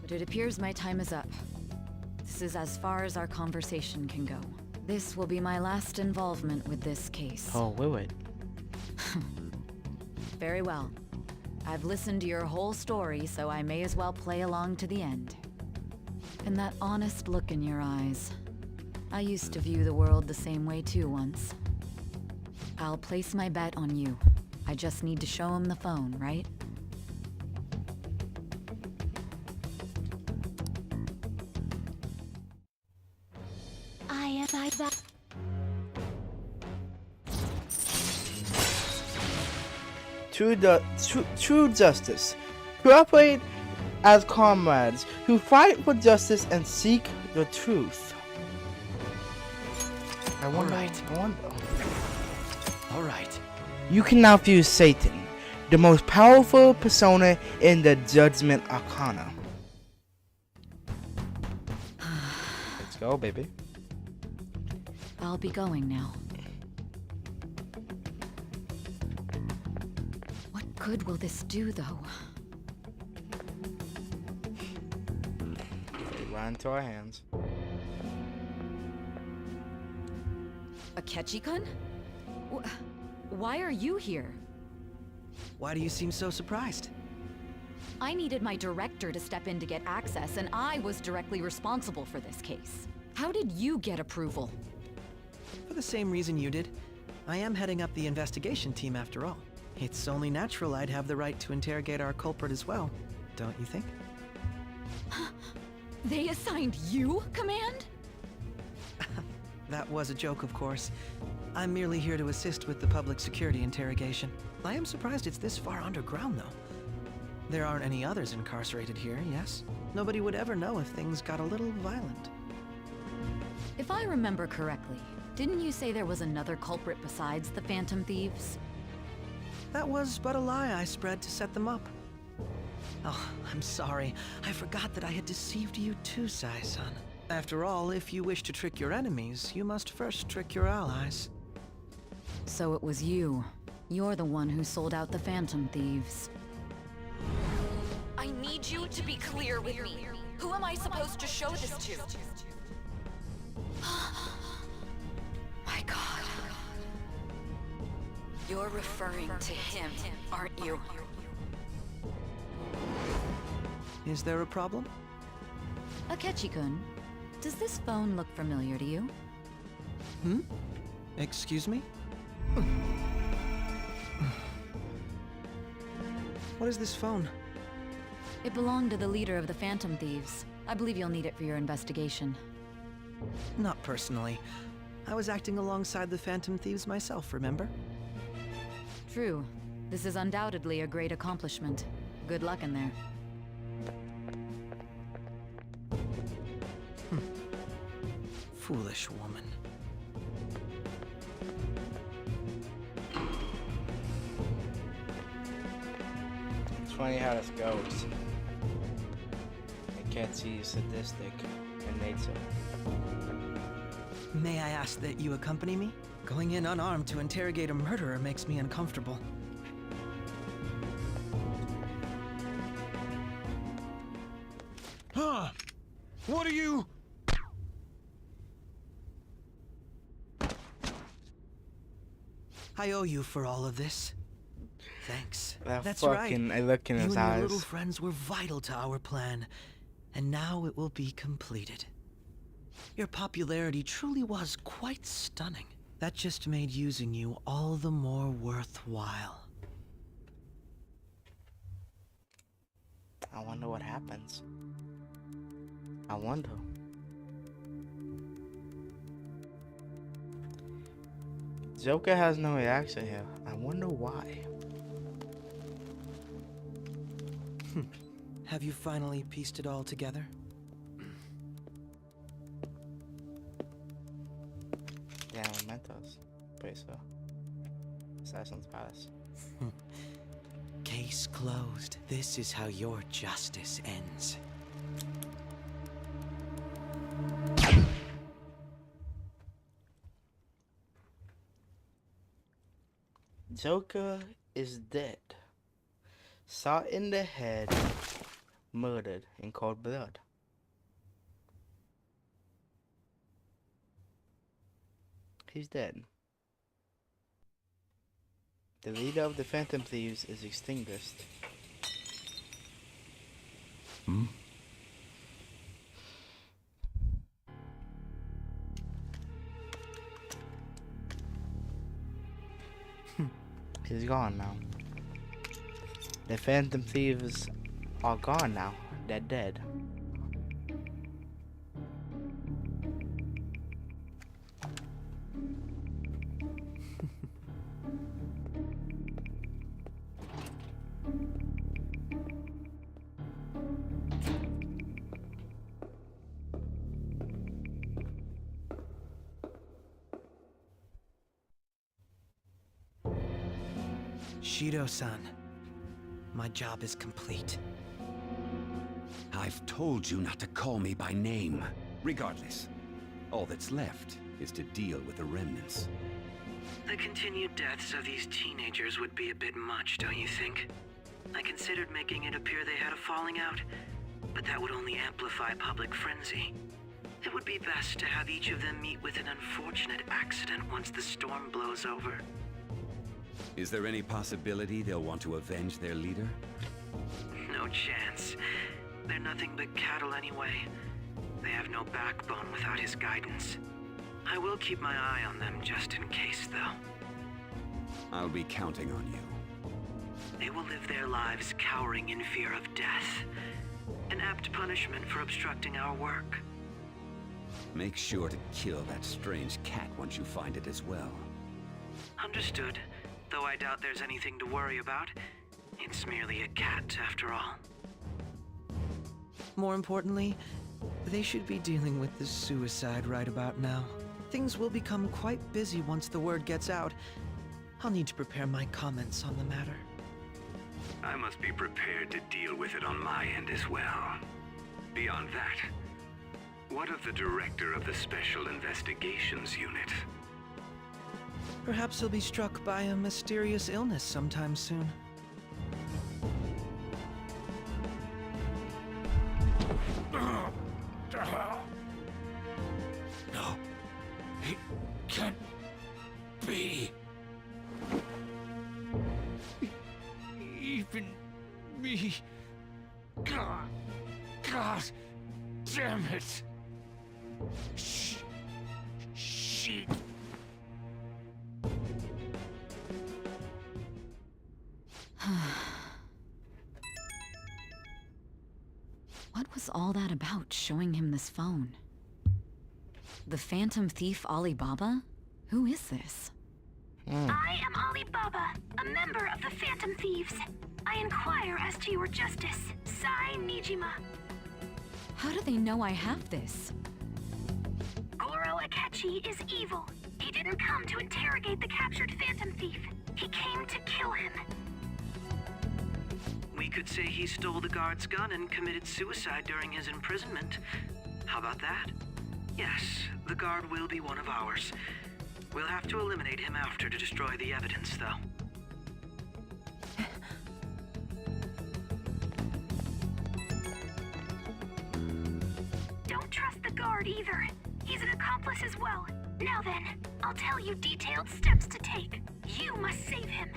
But it appears my time is up. This is as far as our conversation can go. This will be my last involvement with this case. Oh, wait. Very well. I've listened to your whole story, so I may as well play along to the end. And that honest look in your eyes. I used to view the world the same way too once. I'll place my bet on you. I just need to show him the phone, right? True justice. Cooperate as comrades who fight for justice and seek the truth. I wonder. All right. You can now fuse Satan, the most powerful persona in the Judgment Arcana. Let's go, baby. I'll be going now. What good will this do, though? Right into our hands. A TheKjman? Why are you here? Why do you seem so surprised? I needed my director to step in to get access, and I was directly responsible for this case. How did you get approval? For the same reason you did. I am heading up the investigation team after all. It's only natural I'd have the right to interrogate our culprit as well, don't you think? They assigned you command? That was a joke, of course. I'm merely here to assist with the public security interrogation. I am surprised it's this far underground, though. There aren't any others incarcerated here, yes? Nobody would ever know if things got a little violent. If I remember correctly, didn't you say there was another culprit besides the Phantom Thieves? That was but a lie I spread to set them up. Oh, I'm sorry. I forgot that I had deceived you too, Sai-san. After all, if you wish to trick your enemies, you must first trick your allies. So it was you. You're the one who sold out the Phantom Thieves. I need you to be clear with me. Who am I supposed to show this to? My God. You're referring to him, aren't you? Is there a problem? Akechi-kun, does this phone look familiar to you? Excuse me? What is this phone? It belonged to the leader of the Phantom Thieves. I believe you'll need it for your investigation. Not personally. I was acting alongside the Phantom Thieves myself, remember? True. This is undoubtedly a great accomplishment. Good luck in there. Foolish woman. It's funny how this goes. I can't see sadistic in nature. May I ask that you accompany me? Going in unarmed to interrogate a murderer makes me uncomfortable. Huh? What are you? I owe you for all of this. Thanks. That's right. I look in You his and your eyes. little friends were vital to our plan, and now it will be completed. Your popularity truly was quite stunning. That just made using you all the more worthwhile. I wonder what happens. I wonder. Joker has no reaction here. I wonder why. Have you finally pieced it all together? Yeah, Mementos. Pretty so. Assassin's Palace. Case closed. This is how your justice ends. Joker is dead. Shot in the head. Murdered in cold blood. He's dead. The leader of the Phantom Thieves is extinguished. He's gone now. The Phantom Thieves are gone now. They're dead. Shido-san, my job is complete. I've told you not to call me by name. Regardless, all that's left is to deal with the remnants. The continued deaths of these teenagers would be a bit much, don't you think? I considered making it appear they had a falling out, but that would only amplify public frenzy. It would be best to have each of them meet with an unfortunate accident once the storm blows over. Is there any possibility they'll want to avenge their leader? No chance. They're nothing but cattle anyway. They have no backbone without his guidance. I will keep my eye on them just in case, though. I'll be counting on you. They will live their lives cowering in fear of death. An apt punishment for obstructing our work. Make sure to kill that strange cat once you find it as well. Understood. Though I doubt there's anything to worry about. It's merely a cat, after all. More importantly, they should be dealing with the suicide right about now. Things will become quite busy once the word gets out. I'll need to prepare my comments on the matter. I must be prepared to deal with it on my end as well. Beyond that, what of the director of the Special Investigations Unit? Perhaps he'll be struck by a mysterious illness sometime soon. No, it can't be. Even me. God damn it. She What was all that about, showing him this phone? The Phantom Thief Alibaba? Who is this? I am Alibaba, a member of the Phantom Thieves. I inquire as to your justice, ThatAnimeLad. How do they know I have this? Goro Akechi is evil. He didn't come to interrogate the captured Phantom Thief. He came to kill him. We could say he stole the guard's gun and committed suicide during his imprisonment. How about that? Yes, the guard will be one of ours. We'll have to eliminate him after to destroy the evidence, though. Don't trust the guard either. He's an accomplice as well. Now then, I'll tell you detailed steps to take. You must save him.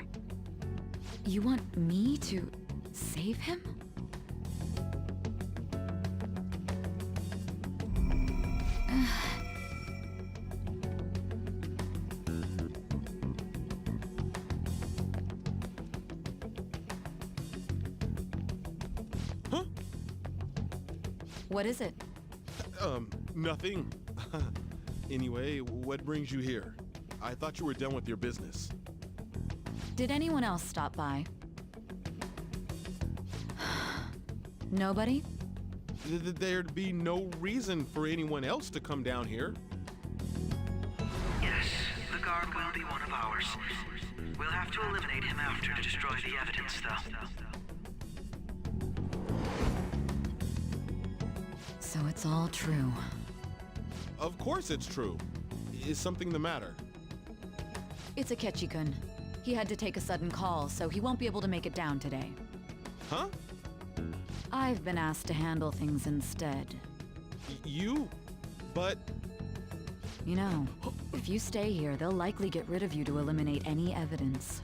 You want me to save him? Huh? What is it? Nothing. Anyway, what brings you here? I thought you were done with your business. Did anyone else stop by? Nobody? There'd be no reason for anyone else to come down here. Yes, the guard will be one of ours. We'll have to eliminate him after to destroy the evidence, though. So it's all true. Of course it's true. Is something the matter? It's Akechi-kun. He had to take a sudden call, so he won't be able to make it down today. Huh? I've been asked to handle things instead. You? But... You know, if you stay here, they'll likely get rid of you to eliminate any evidence.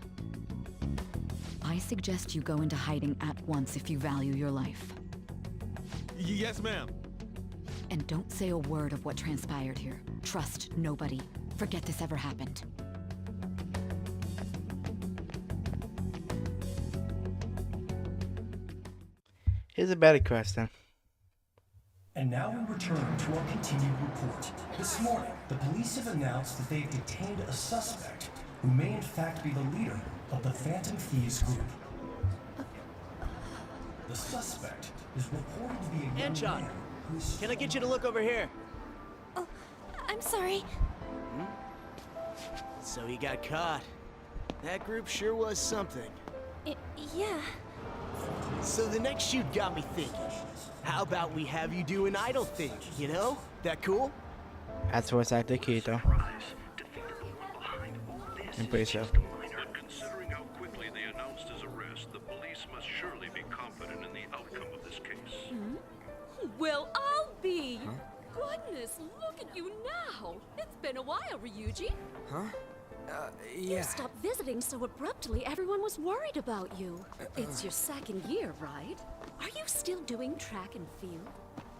I suggest you go into hiding at once if you value your life. Yes, ma'am. And don't say a word of what transpired here. Trust nobody. Forget this ever happened. Here's a better question. And now we return to our continued report. This morning, the police have announced that they have detained a suspect who may in fact be the leader of the Phantom Thieves group. The suspect is reported to be a young Anchon, man who's... can I get you to look over here? Oh, I'm sorry. So he got caught. That group sure was something. Yeah. So the next shoot got me thinking. How about we have you do an idol thing, you know? That cool? That's what's at the keto. I'm pretty sure. But considering how quickly they announced his arrest, the police must surely be confident in the outcome of this case. Well, I'll be. Goodness, look at you now. It's been a while, Ryuji. Huh? You stopped visiting so abruptly, everyone was worried about you. It's your second year, right? Are you still doing track and field?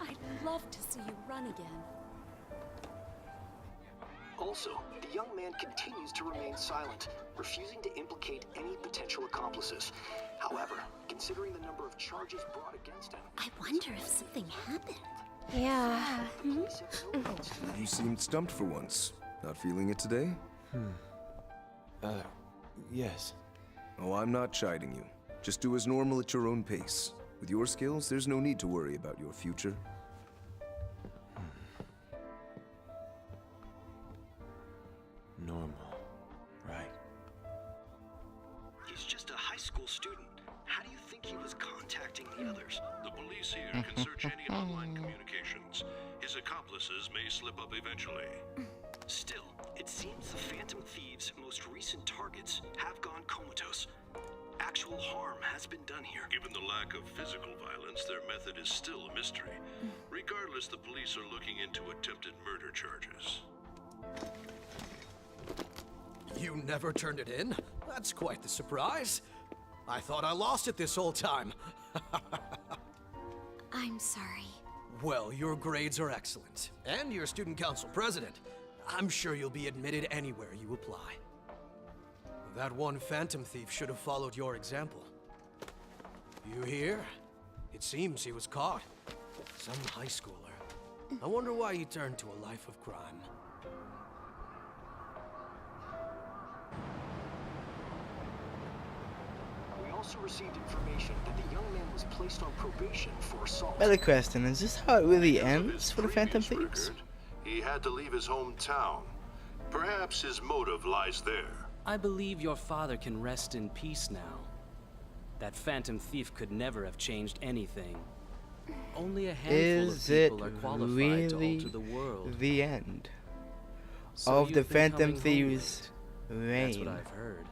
I'd love to see you run again. Also, the young man continues to remain silent, refusing to implicate any potential accomplices. However, considering the number of charges brought against him... I wonder if something happened. Yeah. You seemed stumped for once. Not feeling it today? Yes. Oh, I'm not chiding you. Just do as normal at your own pace. With your skills, there's no need to worry about your future. Normal. Right. He's just a high school student. How do you think he was contacting the others? The police here can search any online communications. His accomplices may slip up eventually. Still, it seems the Phantom Thieves' most recent targets have gone comatose. Actual harm has been done here. Given the lack of physical violence, their method is still a mystery. Regardless, the police are looking into attempted murder charges. You never turned it in? That's quite the surprise. I thought I lost it this whole time. I'm sorry. Well, your grades are excellent. And you're student council president. I'm sure you'll be admitted anywhere you apply. That one Phantom Thief should have followed your example. You hear? It seems he was caught. Some high schooler. I wonder why you turned to a life of crime. We also received information that the young man was placed on probation for assault. Better question, is this how it really ends for the Phantom Thieves? He had to leave his hometown. Perhaps his motive lies there. I believe your father can rest in peace now. That Phantom Thief could never have changed anything. Only a handful of people are qualified to alter the world. The end So of the you've been Phantom coming home Thieves' late. That's what reign. I've heard.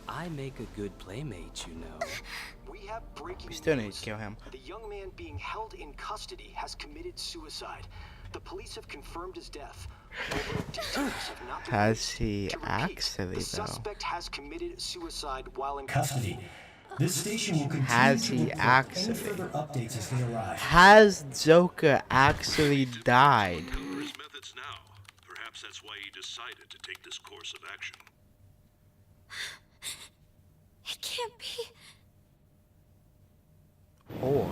I make a good playmate, you know. We have breaking We still need news. to kill him. The young man being held in custody has committed suicide. The police have confirmed his death. Although details have not been Has he released. To repeat, actually the though? suspect has committed suicide while in Custody. This station will continue Has to he report actually? any further updates as they arrive. Has Joker actually died? His methods now. Perhaps that's why he decided to take this course of action. It can't be. Or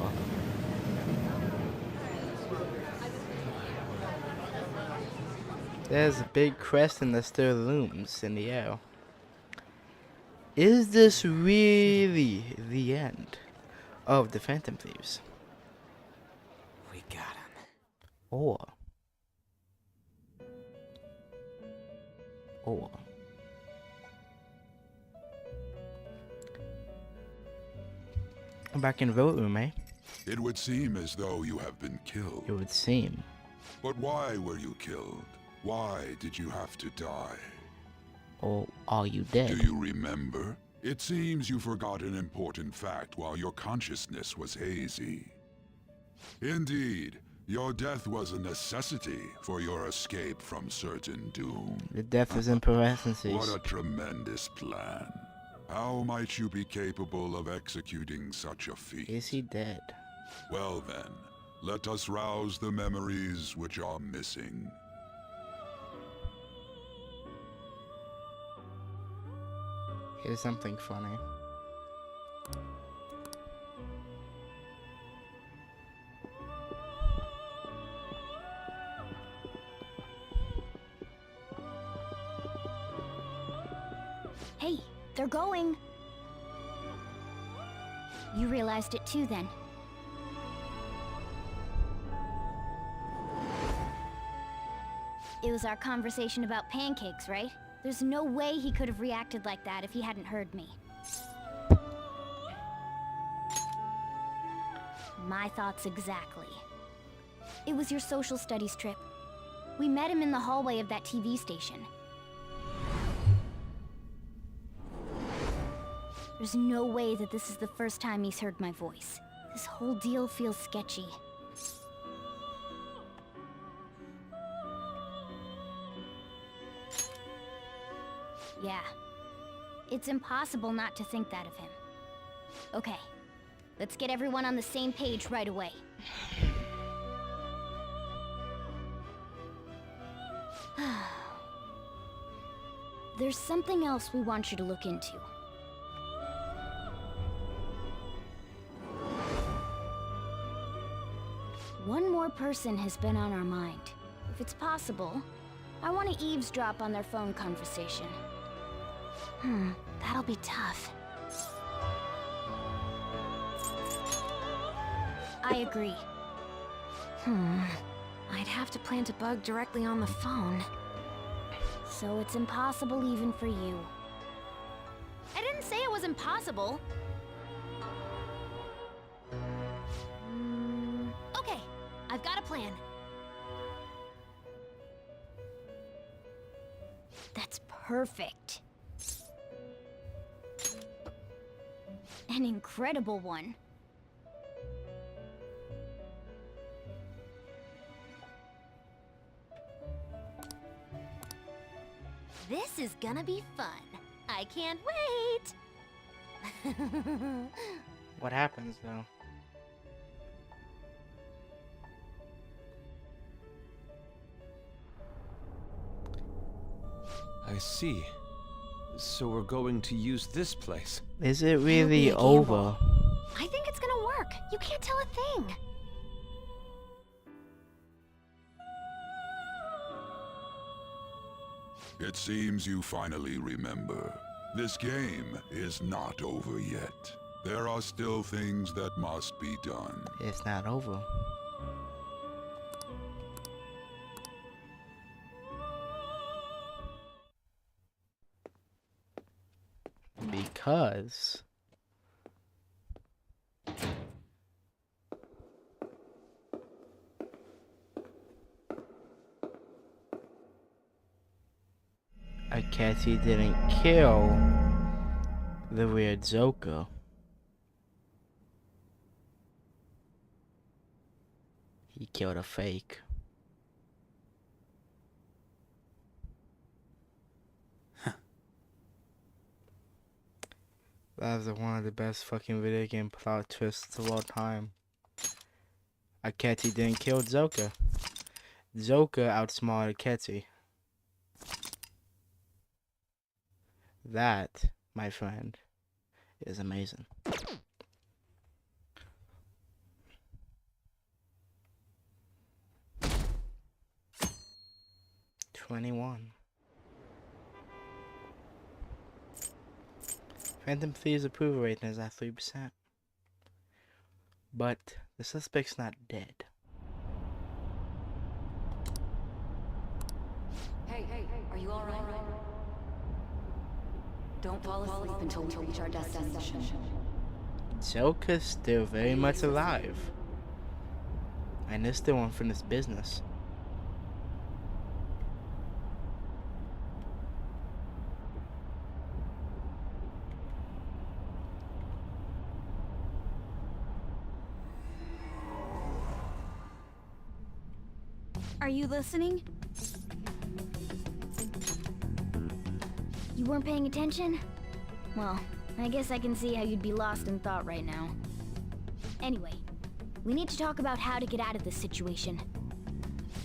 there's a big question that still looms in the air. Is this really the end of the Phantom Thieves? We got him. Or I'm back in the vote room, eh? It would seem as though you have been killed. It would seem. But why were you killed? Why did you have to die? Or are you dead? Do you remember? It seems you forgot an important fact while your consciousness was hazy. Indeed, your death was a necessity for your escape from certain doom. The death is in parentheses. What a tremendous plan. How might you be capable of executing such a feat? Is he dead? Well then, let us rouse the memories which are missing. Here's something funny. Hey, they're going. You realized it too, then. It was our conversation about pancakes, right? There's no way he could have reacted like that if he hadn't heard me. My thoughts exactly. It was your social studies trip. We met him in the hallway of that TV station. There's no way that this is the first time he's heard my voice. This whole deal feels sketchy. Yeah. It's impossible not to think that of him. Okay. Let's get everyone on the same page right away. There's something else we want you to look into. One more person has been on our mind. If it's possible, I want to eavesdrop on their phone conversation. That'll be tough. I agree. I'd have to plant a bug directly on the phone. So it's impossible even for you. I didn't say it was impossible. Okay, I've got a plan. That's perfect. An incredible one. This is gonna be fun. I can't wait. What happens though? I see. So we're going to use this place. Is it really over? I think it's gonna work. You can't tell a thing. It seems you finally remember. This game is not over yet. There are still things that must be done. It's not over. Because Akechi didn't kill the weird Zoka. He killed a fake. That was one of the best fucking video game plot twists of all time. Akechi didn't kill Zoka. Zoka outsmarted Akechi. That, my friend, is amazing. Phantom Thieves' approval rating is at 3%. But the suspect's not dead. Hey, are you alright? Don't fall asleep until we reach our destination. Zoka's still very much alive. And there's still unfinished business. Are you listening? You weren't paying attention? Well, I guess I can see how you'd be lost in thought right now. Anyway, we need to talk about how to get out of this situation.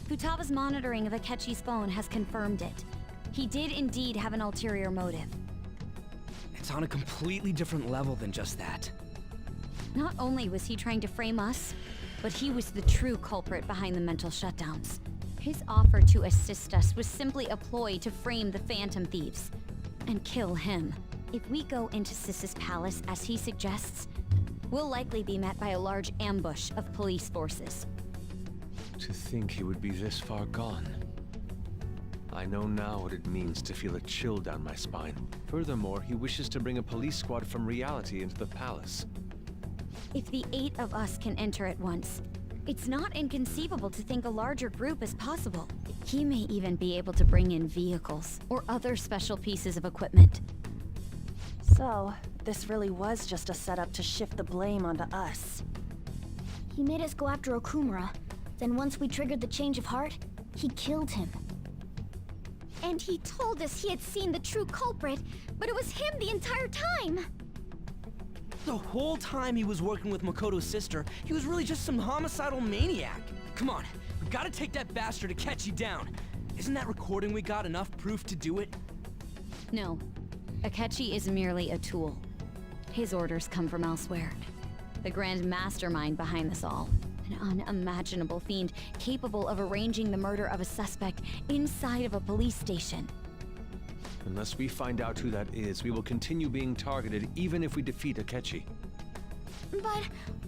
Futaba's monitoring of Akechi's phone has confirmed it. He did indeed have an ulterior motive. It's on a completely different level than just that. Not only was he trying to frame us, but he was the true culprit behind the mental shutdowns. His offer to assist us was simply a ploy to frame the Phantom Thieves and kill him. If we go into Sis's palace as he suggests, we'll likely be met by a large ambush of police forces. To think he would be this far gone. I know now what it means to feel a chill down my spine. Furthermore, he wishes to bring a police squad from reality into the palace. If the 8 of us can enter at once, it's not inconceivable to think a larger group is possible. He may even be able to bring in vehicles or other special pieces of equipment. So, this really was just a setup to shift the blame onto us. He made us go after Okumura. Then once we triggered the change of heart, he killed him. And he told us he had seen the true culprit, but it was him the entire time! The whole time he was working with Makoto's sister, he was really just some homicidal maniac. Come on, we gotta take that bastard Akechi down. Isn't that recording we got enough proof to do it? No. Akechi is merely a tool. His orders come from elsewhere. The grand mastermind behind this all. An unimaginable fiend capable of arranging the murder of a suspect inside of a police station. Unless we find out who that is, we will continue being targeted even if we defeat Akechi. But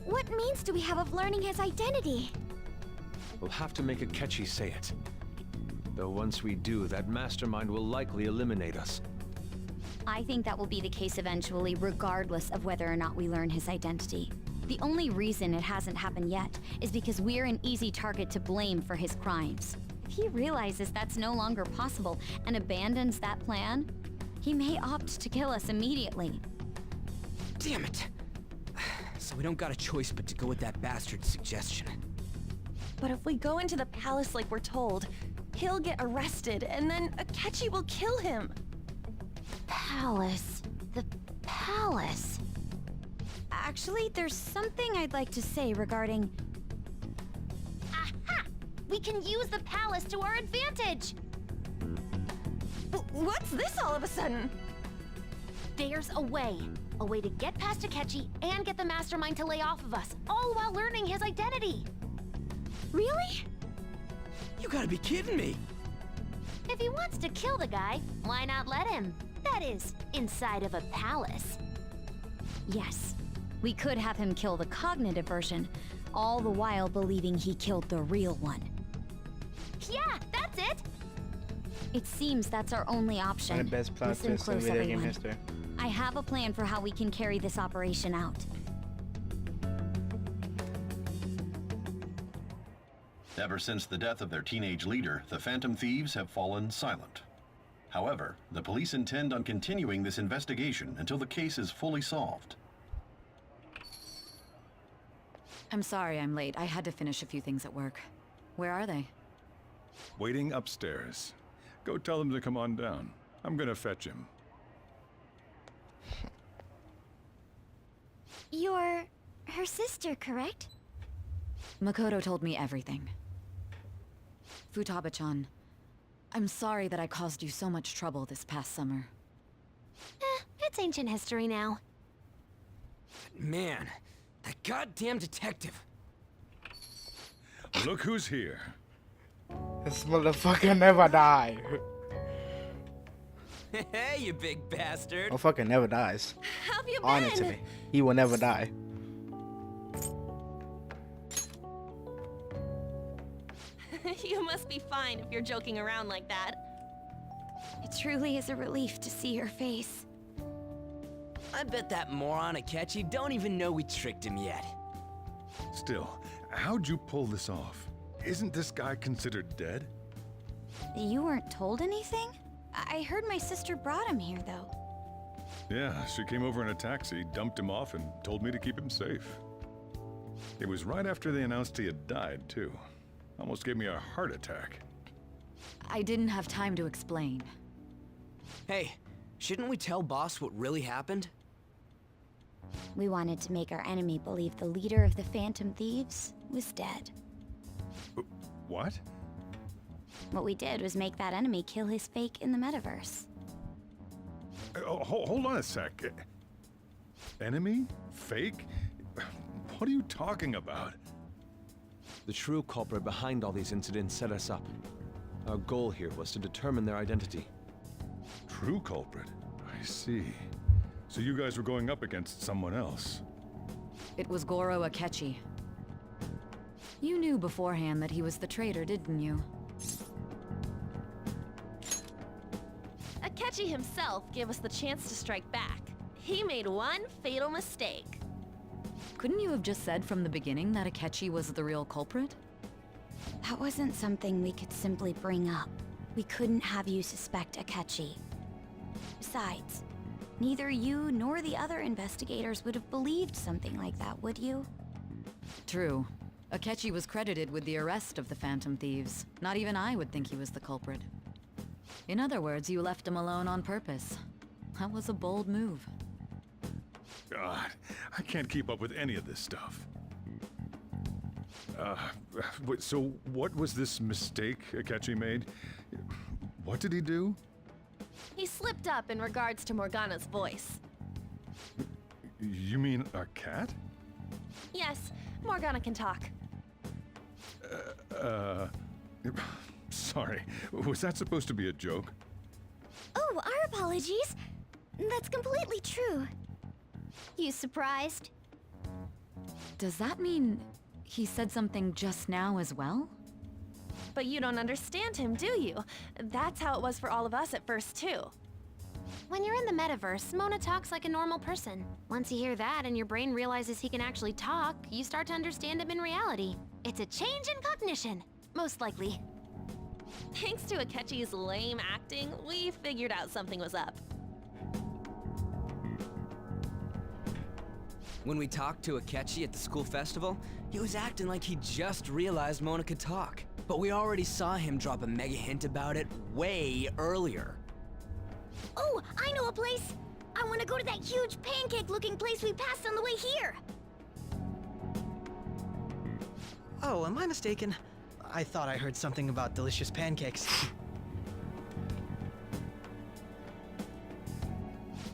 what means do we have of learning his identity? We'll have to make Akechi say it. Though once we do, that mastermind will likely eliminate us. I think that will be the case eventually, regardless of whether or not we learn his identity. The only reason it hasn't happened yet is because we're an easy target to blame for his crimes. If he realizes that's no longer possible and abandons that plan, he may opt to kill us immediately. Damn it! So we don't got a choice but to go with that bastard's suggestion. But if we go into the palace like we're told, he'll get arrested and then Akechi will kill him. Palace. The palace. Actually, there's something I'd like to say regarding... Aha! We can use the palace to our advantage! What's this all of a sudden? There's a way. A way to get past Akechi and get the mastermind to lay off of us, all while learning his identity. Really? You gotta be kidding me! If he wants to kill the guy, why not let him? That is, inside of a palace. Yes, we could have him kill the cognitive version, all the while believing he killed the real one. Yeah, that's it! It seems that's our only option. One of the best plot Listen twists in close, video game everyone. history. I have a plan for how we can carry this operation out. Ever since the death of their teenage leader, the Phantom Thieves have fallen silent. However, the police intend on continuing this investigation until the case is fully solved. I'm sorry I'm late. I had to finish a few things at work. Where are they? Waiting upstairs. Go tell them to come on down. I'm gonna fetch him. You're her sister, correct? Makoto told me everything. Futaba-chan, I'm sorry that I caused you so much trouble this past summer. It's ancient history now. Man, that goddamn detective. Look who's here. This motherfucker never die. Hey, you big bastard. Motherfucker never dies. How have you been? Honestly, he will never die. You must be fine if you're joking around like that. It truly is a relief to see your face. I bet that moron Akechi don't even know we tricked him yet. Still, how'd you pull this off? Isn't this guy considered dead? You weren't told anything? I heard my sister brought him here, though. Yeah, she came over in a taxi, dumped him off, and told me to keep him safe. It was right after they announced he had died, too. Almost gave me a heart attack. I didn't have time to explain. Hey, shouldn't we tell boss what really happened? We wanted to make our enemy believe the leader of the Phantom Thieves was dead. What? What we did was make that enemy kill his fake in the metaverse. Hold on a sec. Enemy? Fake? What are you talking about? The true culprit behind all these incidents set us up. Our goal here was to determine their identity. True culprit? I see. So you guys were going up against someone else? It was Goro Akechi. You knew beforehand that he was the traitor, didn't you? Akechi himself gave us the chance to strike back. He made one fatal mistake. Couldn't you have just said from the beginning that Akechi was the real culprit? That wasn't something we could simply bring up. We couldn't have you suspect Akechi. Besides, neither you nor the other investigators would have believed something like that, would you? True. Akechi was credited with the arrest of the Phantom Thieves. Not even I would think he was the culprit. In other words, you left him alone on purpose. That was a bold move. God, I can't keep up with any of this stuff. So what was this mistake Akechi made? What did he do? He slipped up in regards to Morgana's voice. You mean a cat? Yes, Morgana can talk. Sorry, was that supposed to be a joke? Oh, our apologies. That's completely true. You surprised? Does that mean he said something just now as well? But you don't understand him, do you? That's how it was for all of us at first, too. When you're in the metaverse, Mona talks like a normal person. Once you hear that and your brain realizes he can actually talk, you start to understand him in reality. It's a change in cognition, most likely. Thanks to Akechi's lame acting, we figured out something was up. When we talked to Akechi at the school festival, he was acting like he just realized Mona could talk. But we already saw him drop a mega hint about it way earlier. Oh, I know a place! I want to go to that huge pancake-looking place we passed on the way here! Oh, am I mistaken? I thought I heard something about delicious pancakes.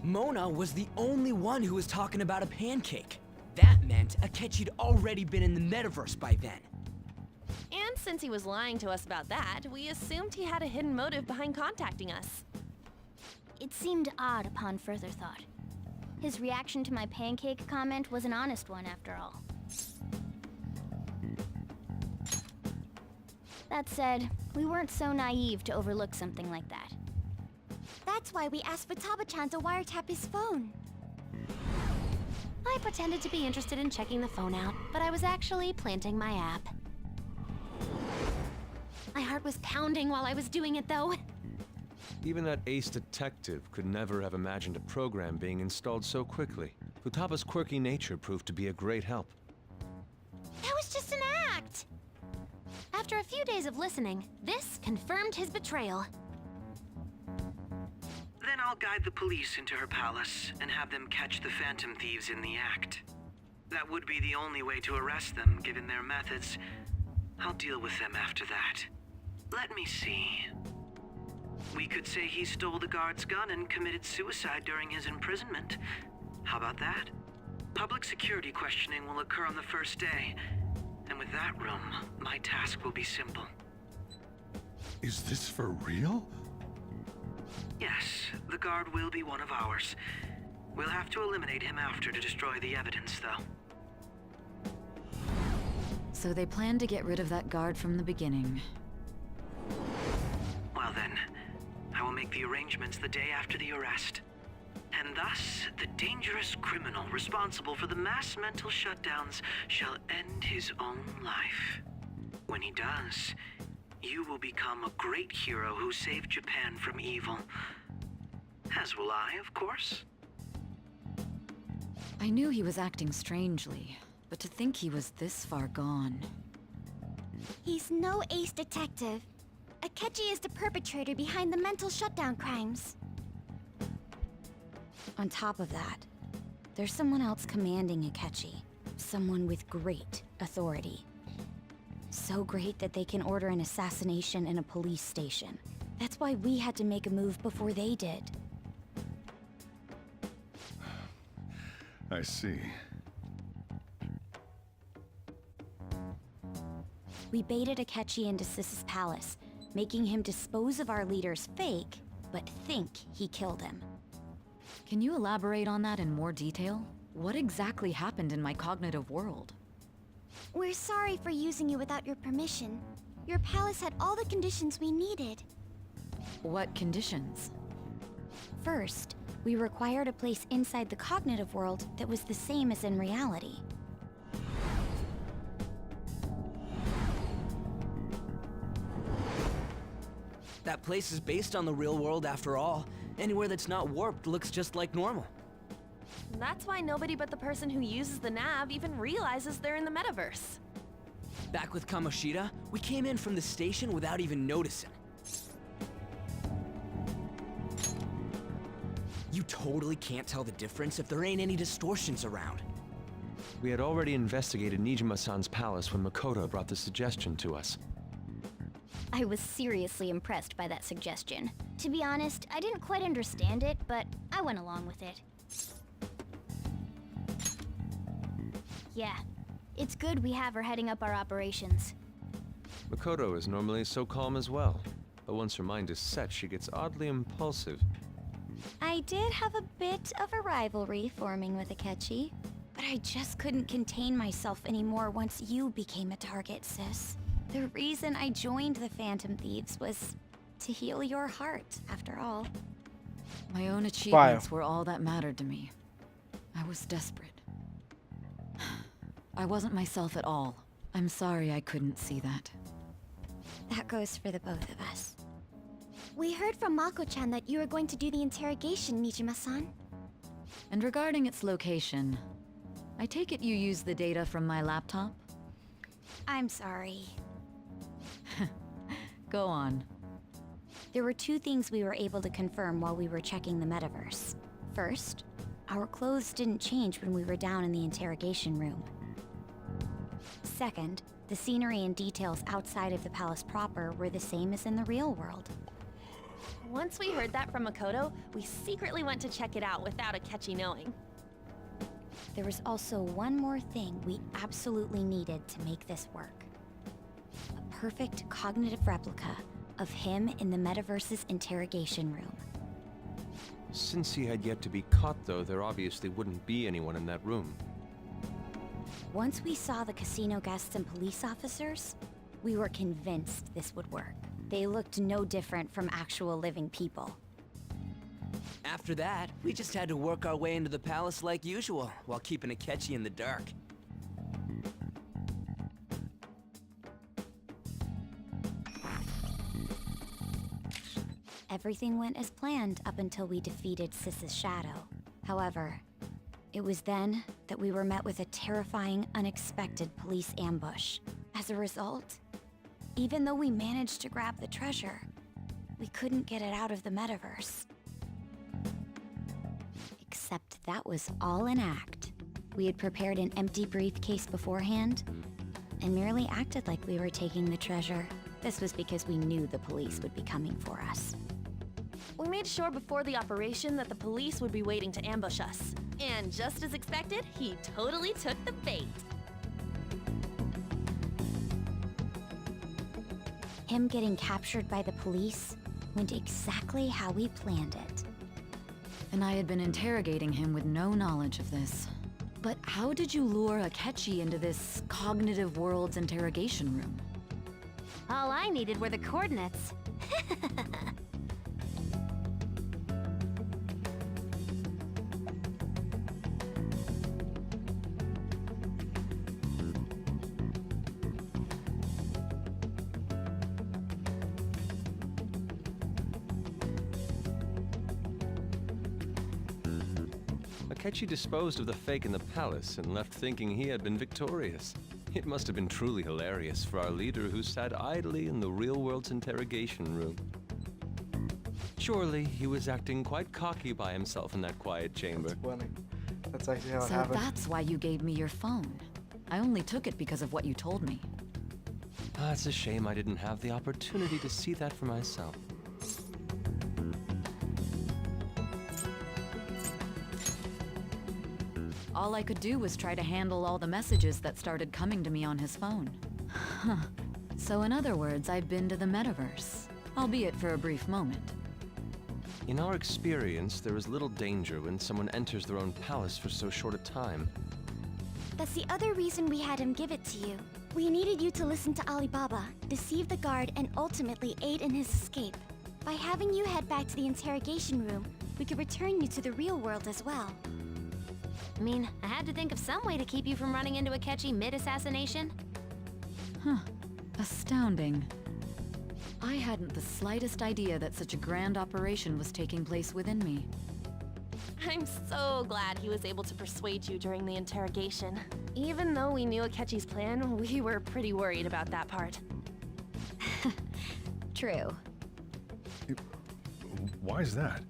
Mona was the only one who was talking about a pancake. That meant Akechi'd already been in the metaverse by then. And since he was lying to us about that, we assumed he had a hidden motive behind contacting us. It seemed odd upon further thought. His reaction to my pancake comment was an honest one, after all. That said, we weren't so naive to overlook something like that. That's why we asked Futaba-chan to wiretap his phone. I pretended to be interested in checking the phone out, but I was actually planting my app. My heart was pounding while I was doing it, though. Even that ace detective could never have imagined a program being installed so quickly. Futaba's quirky nature proved to be a great help. That was just an act! After a few days of listening, this confirmed his betrayal. Then I'll guide the police into her palace and have them catch the Phantom Thieves in the act. That would be the only way to arrest them, given their methods. I'll deal with them after that. Let me see. We could say he stole the guard's gun and committed suicide during his imprisonment. How about that? Public security questioning will occur on the first day. And with that room, my task will be simple. Is this for real? Yes, the guard will be one of ours. We'll have to eliminate him after to destroy the evidence, though. So they planned to get rid of that guard from the beginning. Well then, I will make the arrangements the day after the arrest. And thus, the dangerous criminal responsible for the mass mental shutdowns shall end his own life. When he does, you will become a great hero who saved Japan from evil. As will I, of course. I knew he was acting strangely, but to think he was this far gone. He's no ace detective. Akechi is the perpetrator behind the mental shutdown crimes. On top of that, there's someone else commanding Akechi. Someone with great authority. So great that they can order an assassination in a police station. That's why we had to make a move before they did. I see. We baited Akechi into Sis's palace, making him dispose of our leader's fake, but think he killed him. Can you elaborate on that in more detail? What exactly happened in my cognitive world? We're sorry for using you without your permission. Your palace had all the conditions we needed. What conditions? First, we required a place inside the cognitive world that was the same as in reality. That place is based on the real world after all. Anywhere that's not warped looks just like normal. That's why nobody but the person who uses the nav even realizes they're in the metaverse. Back with Kamoshida, we came in from the station without even noticing. You totally can't tell the difference if there ain't any distortions around. We had already investigated Nijima-san's palace when Makoto brought the suggestion to us. I was seriously impressed by that suggestion. To be honest, I didn't quite understand it, but I went along with it. Yeah, it's good we have her heading up our operations. Makoto is normally so calm as well, but once her mind is set, she gets oddly impulsive. I did have a bit of a rivalry forming with Akechi, but I just couldn't contain myself anymore once you became a target, sis. The reason I joined the Phantom Thieves was to heal your heart, after all. My own achievements were all that mattered to me. I was desperate. I wasn't myself at all. I'm sorry I couldn't see that. That goes for the both of us. We heard from Mako-chan that you were going to do the interrogation, Nijima-san. And regarding its location, I take it you used the data from my laptop? I'm sorry. Go on. There were two things we were able to confirm while we were checking the metaverse. First, our clothes didn't change when we were down in the interrogation room. Second, the scenery and details outside of the palace proper were the same as in the real world. Once we heard that from Makoto, we secretly went to check it out without Akechi knowing. There was also one more thing we absolutely needed to make this work. perfect cognitive replica of him in the metaverse's interrogation room. Since he had yet to be caught, though, there obviously wouldn't be anyone in that room. Once we saw the casino guests and police officers, we were convinced this would work. They looked no different from actual living people. After that, we just had to work our way into the palace like usual, while keeping Akechi in the dark. Everything went as planned up until we defeated Sis's shadow. However, it was then that we were met with a terrifying, unexpected police ambush. As a result, even though we managed to grab the treasure, we couldn't get it out of the metaverse. Except that was all an act. We had prepared an empty briefcase beforehand and merely acted like we were taking the treasure. This was because we knew the police would be coming for us. We made sure before the operation that the police would be waiting to ambush us. And just as expected, he totally took the bait. Him getting captured by the police went exactly how we planned it. And I had been interrogating him with no knowledge of this. But how did you lure Akechi into this cognitive world's interrogation room? All I needed were the coordinates. Akechi disposed of the fake in the palace and left thinking he had been victorious. It must have been truly hilarious for our leader who sat idly in the real world's interrogation room. Surely he was acting quite cocky by himself in that quiet chamber. That's funny. That's actually how it So happened. that's why you gave me your phone. I only took it because of what you told me. It's a shame I didn't have the opportunity to see that for myself. All I could do was try to handle all the messages that started coming to me on his phone. Huh. So in other words, I've been to the metaverse, albeit for a brief moment. In our experience, there is little danger when someone enters their own palace for so short a time. That's the other reason we had him give it to you. We needed you to listen to Alibaba, deceive the guard, and ultimately aid in his escape. By having you head back to the interrogation room, we could return you to the real world as well. I mean, I had to think of some way to keep you from running into Akechi mid-assassination. Huh. Astounding. I hadn't the slightest idea that such a grand operation was taking place within me. I'm so glad he was able to persuade you during the interrogation. Even though we knew Akechi's plan, we were pretty worried about that part. True. Why is that?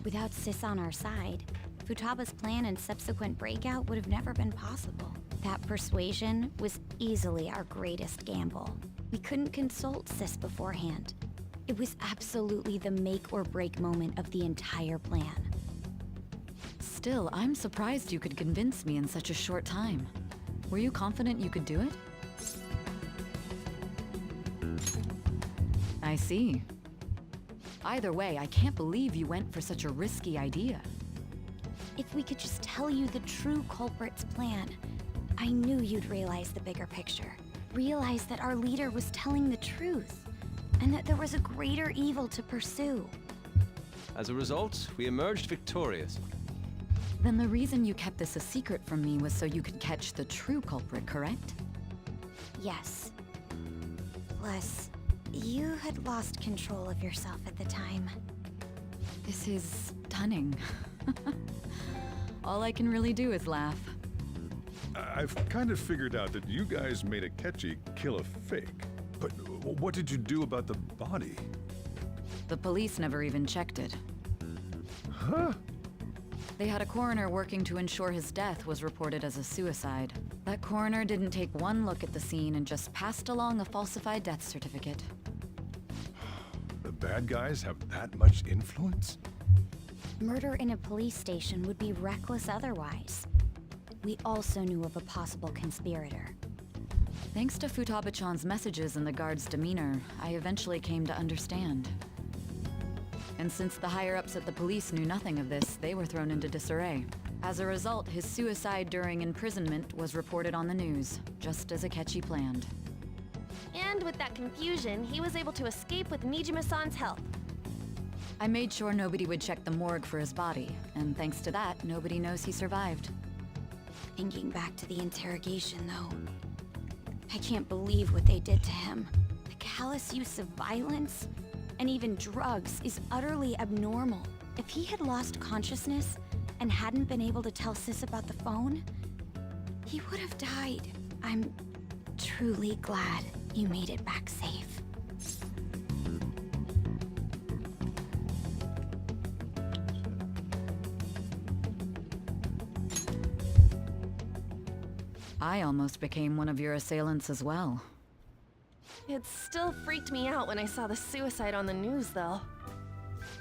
Without Sis on our side, Futaba's plan and subsequent breakout would have never been possible. That persuasion was easily our greatest gamble. We couldn't consult Sis beforehand. It was absolutely the make or break moment of the entire plan. Still, I'm surprised you could convince me in such a short time. Were you confident you could do it? I see. Either way, I can't believe you went for such a risky idea. If we could just tell you the true culprit's plan, I knew you'd realize the bigger picture. Realize that our leader was telling the truth, and that there was a greater evil to pursue. As a result, we emerged victorious. Then the reason you kept this a secret from me was so you could catch the true culprit, correct? Yes. Plus, you had lost control of yourself at the time. This is stunning. All I can really do is laugh. I've kind of figured out that you guys made Akechi kill a fake. But what did you do about the body? The police never even checked it. Huh? They had a coroner working to ensure his death was reported as a suicide. That coroner didn't take one look at the scene and just passed along a falsified death certificate. The bad guys have that much influence? Murder in a police station would be reckless otherwise. We also knew of a possible conspirator. Thanks to Futaba-chan's messages and the guard's demeanor, I eventually came to understand. And since the higher-ups at the police knew nothing of this, they were thrown into disarray. As a result, his suicide during imprisonment was reported on the news, just as Akechi planned. And with that confusion, he was able to escape with Nijima-san's help. I made sure nobody would check the morgue for his body, and thanks to that, nobody knows he survived. Thinking back to the interrogation, though, I can't believe what they did to him. The callous use of violence, and even drugs, is utterly abnormal. If he had lost consciousness and hadn't been able to tell Sis about the phone, he would have died. I'm truly glad you made it back safe. I almost became one of your assailants as well. It still freaked me out when I saw the suicide on the news, though.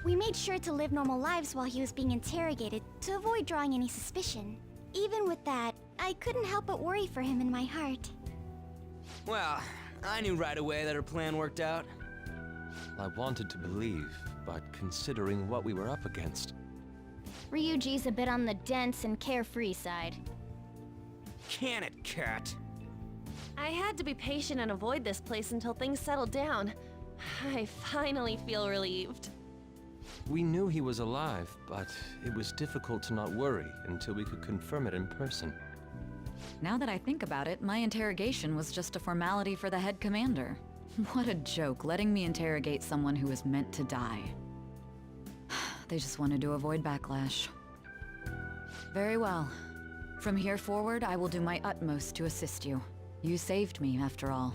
We made sure to live normal lives while he was being interrogated to avoid drawing any suspicion. Even with that, I couldn't help but worry for him in my heart. Well, I knew right away that her plan worked out. I wanted to believe, but considering what we were up against... Ryuji's a bit on the dense and carefree side. Can it, Cat? I had to be patient and avoid this place until things settled down. I finally feel relieved. We knew he was alive, but it was difficult to not worry until we could confirm it in person. Now that I think about it, my interrogation was just a formality for the head commander. What a joke, letting me interrogate someone who was meant to die. They just wanted to avoid backlash. Very well. From here forward, I will do my utmost to assist you. You saved me, after all.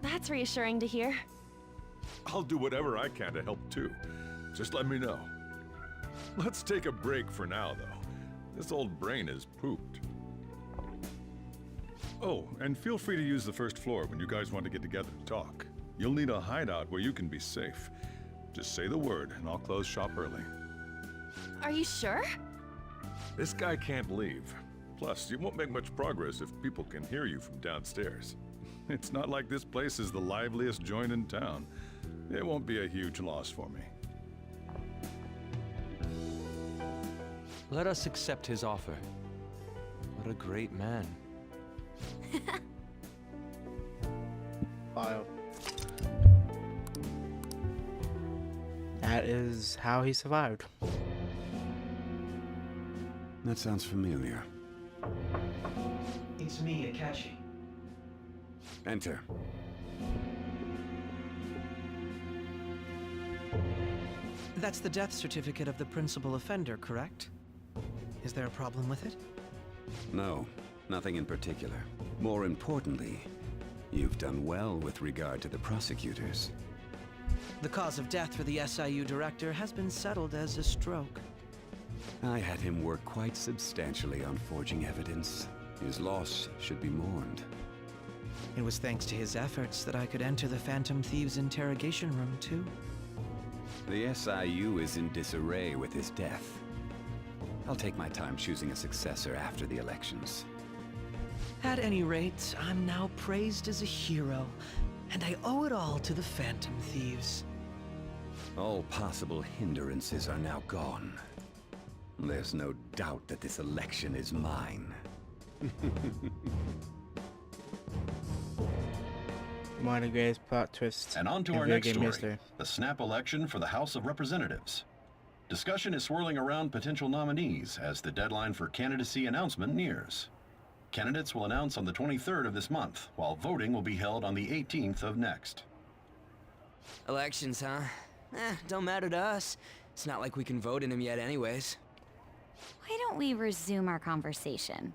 That's reassuring to hear. I'll do whatever I can to help too. Just let me know. Let's take a break for now, though. This old brain is pooped. Oh, and feel free to use the first floor when you guys want to get together to talk. You'll need a hideout where you can be safe. Just say the word, and I'll close shop early. Are you sure? This guy can't leave. Plus, you won't make much progress if people can hear you from downstairs. It's not like this place is the liveliest joint in town. It won't be a huge loss for me. Let us accept his offer. What a great man. Wow. That is how he survived. That sounds familiar. It's me, Akechi. Enter. That's the death certificate of the principal offender, correct? Is there a problem with it? No, nothing in particular. More importantly, you've done well with regard to the prosecutors. The cause of death for the SIU director has been settled as a stroke. I had him work quite substantially on forging evidence. His loss should be mourned. It was thanks to his efforts that I could enter the Phantom Thieves' interrogation room, too. The SIU is in disarray with his death. I'll take my time choosing a successor after the elections. At any rate, I'm now praised as a hero, and I owe it all to the Phantom Thieves. All possible hindrances are now gone. There's no doubt that this election is mine. One of the greatest plot twists. And on to our next story, the snap election for the House of Representatives. Discussion is swirling around potential nominees as the deadline for candidacy announcement nears. Candidates will announce on the 23rd of this month, while voting will be held on the 18th of next. Elections, huh? Don't matter to us. It's not like we can vote in them yet anyways. Why don't we resume our conversation?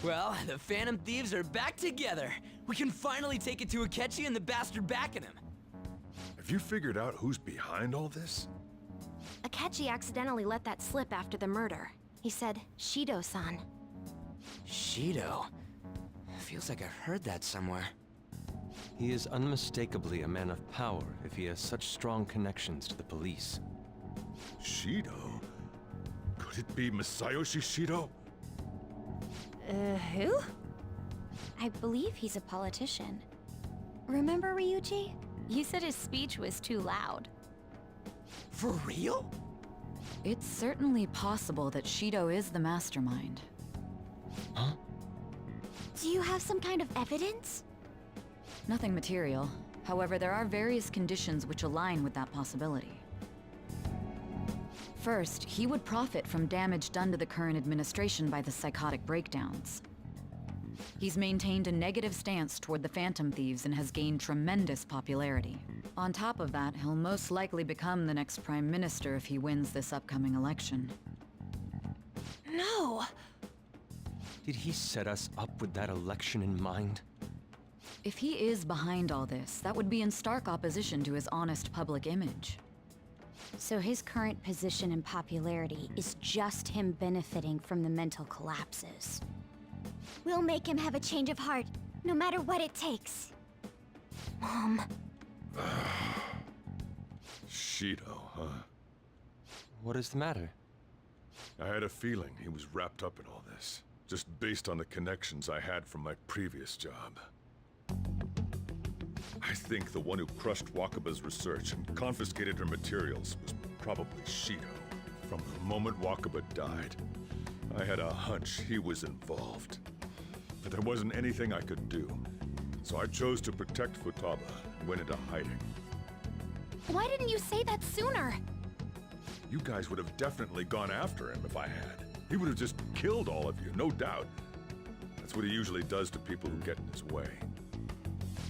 Well, the Phantom Thieves are back together. We can finally take it to Akechi and the bastard backing him. Have you figured out who's behind all this? Akechi accidentally let that slip after the murder. He said, Shido-san. Shido? Feels like I've heard that somewhere. He is unmistakably a man of power if he has such strong connections to the police. Shido? Could it be Masayoshi Shido? Who? I believe he's a politician. Remember, Ryuji? You said his speech was too loud. For real? It's certainly possible that Shido is the mastermind. Huh? Do you have some kind of evidence? Nothing material. However, there are various conditions which align with that possibility. First, he would profit from damage done to the current administration by the psychotic breakdowns. He's maintained a negative stance toward the Phantom Thieves and has gained tremendous popularity. On top of that, he'll most likely become the next Prime Minister if he wins this upcoming election. No! Did he set us up with that election in mind? If he is behind all this, that would be in stark opposition to his honest public image. So his current position and popularity is just him benefiting from the mental collapses. We'll make him have a change of heart, no matter what it takes. Mom. Shido, huh? What is the matter? I had a feeling he was wrapped up in all this, just based on the connections I had from my previous job. I think the one who crushed Wakaba's research and confiscated her materials was probably Shido. From the moment Wakaba died, I had a hunch he was involved. But there wasn't anything I could do. So I chose to protect Futaba and went into hiding. Why didn't you say that sooner? You guys would have definitely gone after him if I had. He would have just killed all of you, no doubt. That's what he usually does to people who get in his way.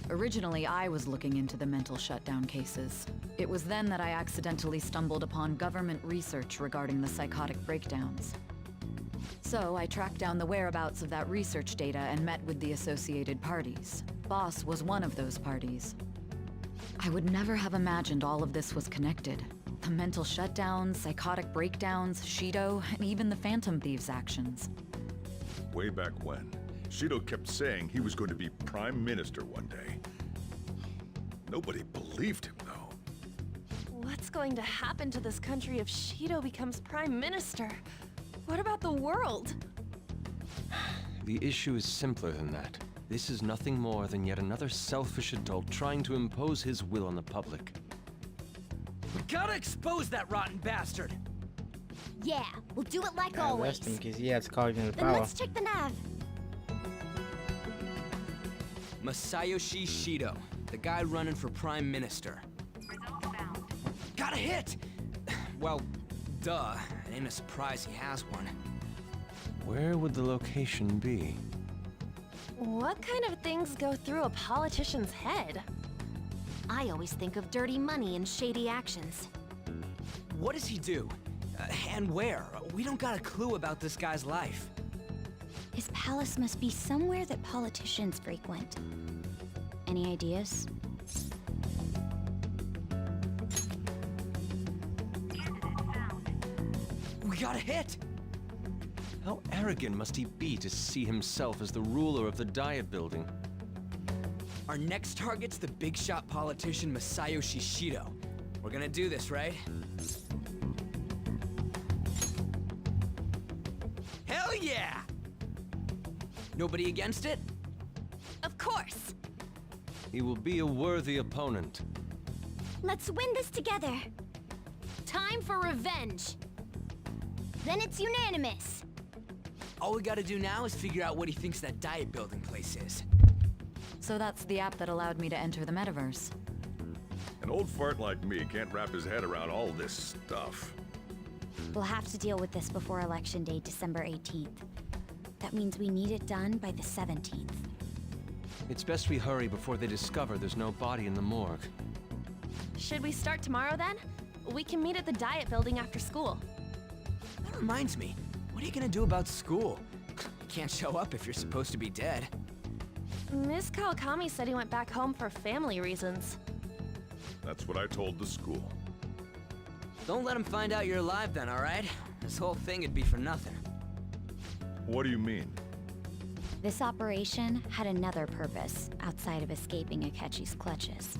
Originally, I was looking into the mental shutdown cases. It was then that I accidentally stumbled upon government research regarding the psychotic breakdowns. So I tracked down the whereabouts of that research data and met with the associated parties. Boss was one of those parties. I would never have imagined all of this was connected. The mental shutdowns, psychotic breakdowns, Shido, and even the Phantom Thieves' actions. Way back when, Shido kept saying he was going to be Prime Minister one day. Nobody believed him, though. What's going to happen to this country if Shido becomes Prime Minister? What about the world? The issue is simpler than that. This is nothing more than yet another selfish adult trying to impose his will on the public. We gotta expose that rotten bastard! Yeah, we'll do it like Yeah, always. arrest him because he has cognitive Then power. let's check the nav. Masayoshi Shido, the guy running for Prime Minister. Got a hit! Well, duh. It ain't a surprise he has one. Where would the location be? What kind of things go through a politician's head? I always think of dirty money and shady actions. What does he do? And where? We don't got a clue about this guy's life. His palace must be somewhere that politicians frequent. Any ideas? We got a hit! How arrogant must he be to see himself as the ruler of the Diet Building? Our next target's the big shot politician Masayoshi Shido. We're gonna do this, right? Hell yeah! Nobody against it? Of course! He will be a worthy opponent. Let's win this together. Time for revenge. Then it's unanimous. All we gotta do now is figure out what he thinks that Diet Building place is. So that's the app that allowed me to enter the metaverse. An old fart like me can't wrap his head around all this stuff. We'll have to deal with this before Election Day, December 18th. That means we need it done by the 17th. It's best we hurry before they discover there's no body in the morgue. Should we start tomorrow then? We can meet at the Diet Building after school. That reminds me, what are you gonna do about school? You can't show up if you're supposed to be dead. Miss Kawakami said he went back home for family reasons. That's what I told the school. Don't let him find out you're alive then, alright? This whole thing would be for nothing. What do you mean? This operation had another purpose outside of escaping Akechi's clutches.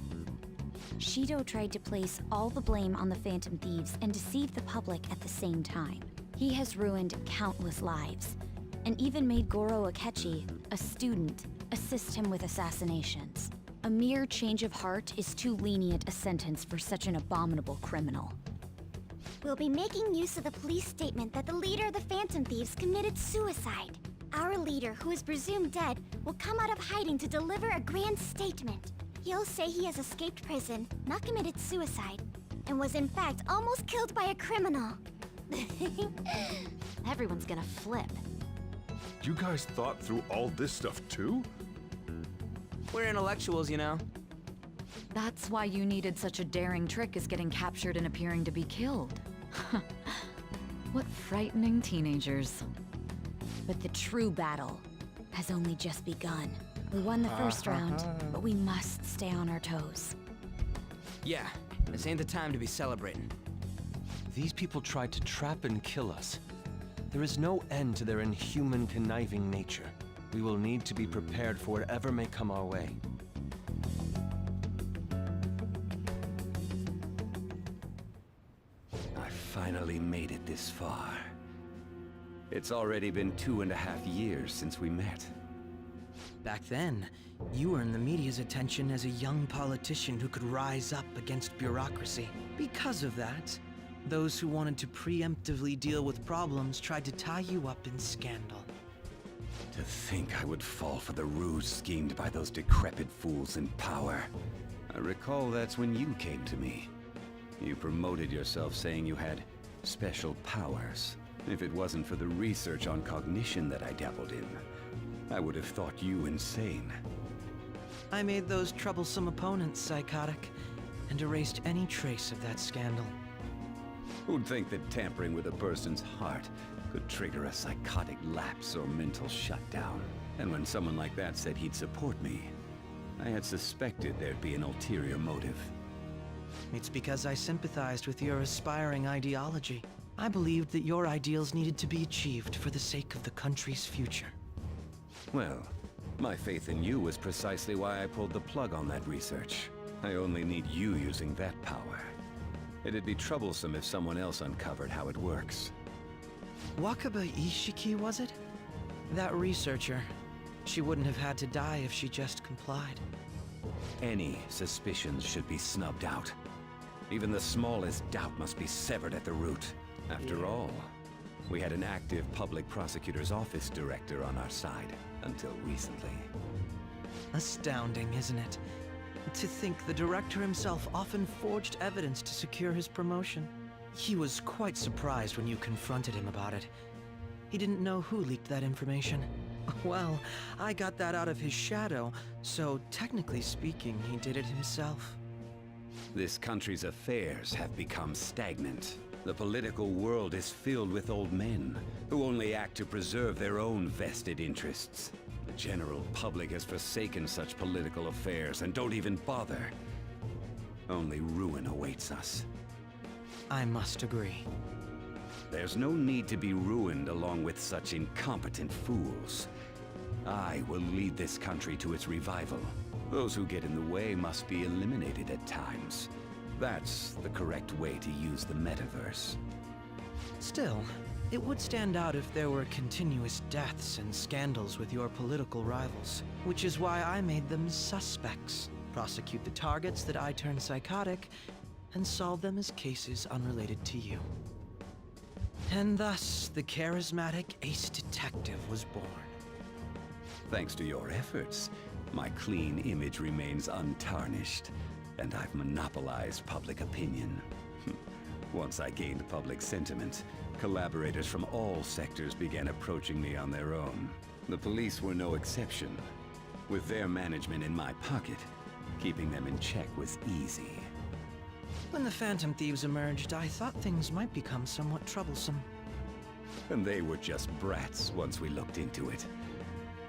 Shido tried to place all the blame on the Phantom Thieves and deceive the public at the same time. He has ruined countless lives, and even made Goro Akechi, a student, assist him with assassinations. A mere change of heart is too lenient a sentence for such an abominable criminal. We'll be making use of the police statement that the leader of the Phantom Thieves committed suicide. Our leader, who is presumed dead, will come out of hiding to deliver a grand statement. He'll say he has escaped prison, not committed suicide, and was in fact almost killed by a criminal. Everyone's gonna flip. You guys thought through all this stuff too? We're intellectuals, you know. That's why you needed such a daring trick as getting captured and appearing to be killed. What frightening teenagers. But the true battle has only just begun. We won the first round, but we must stay on our toes. Yeah, this ain't the time to be celebrating. These people tried to trap and kill us. There is no end to their inhuman, conniving nature. We will need to be prepared for whatever may come our way. I finally made it this far. It's already been 2.5 years since we met. Back then, you earned the media's attention as a young politician who could rise up against bureaucracy. Because of that, those who wanted to preemptively deal with problems tried to tie you up in scandal. To think I would fall for the ruse schemed by those decrepit fools in power. I recall that's when you came to me. You promoted yourself saying you had special powers. If it wasn't for the research on cognition that I dabbled in, I would have thought you insane. I made those troublesome opponents psychotic, and erased any trace of that scandal. Who'd think that tampering with a person's heart could trigger a psychotic lapse or mental shutdown? And when someone like that said he'd support me, I had suspected there'd be an ulterior motive. It's because I sympathized with your aspiring ideology. I believed that your ideals needed to be achieved for the sake of the country's future. Well, my faith in you was precisely why I pulled the plug on that research. I only need you using that power. It'd be troublesome if someone else uncovered how it works. Wakaba Ishiki, was it? That researcher. She wouldn't have had to die if she just complied. Any suspicions should be snubbed out. Even the smallest doubt must be severed at the root. After all, we had an active public prosecutor's office director on our side until recently. Astounding, isn't it? To think the director himself often forged evidence to secure his promotion. He was quite surprised when you confronted him about it. He didn't know who leaked that information. Well, I got that out of his shadow, so technically speaking, he did it himself. This country's affairs have become stagnant. The political world is filled with old men who only act to preserve their own vested interests. The general public has forsaken such political affairs and don't even bother. Only ruin awaits us. I must agree. There's no need to be ruined along with such incompetent fools. I will lead this country to its revival. Those who get in the way must be eliminated at times. That's the correct way to use the metaverse. Still, it would stand out if there were continuous deaths and scandals with your political rivals, which is why I made them suspects. Prosecute the targets that I turn psychotic, and solve them as cases unrelated to you. And thus, the charismatic ace detective was born. Thanks to your efforts, my clean image remains untarnished, and I've monopolized public opinion. Once I gained public sentiment, collaborators from all sectors began approaching me on their own. The police were no exception. With their management in my pocket, keeping them in check was easy. When the Phantom Thieves emerged, I thought things might become somewhat troublesome. And they were just brats once we looked into it.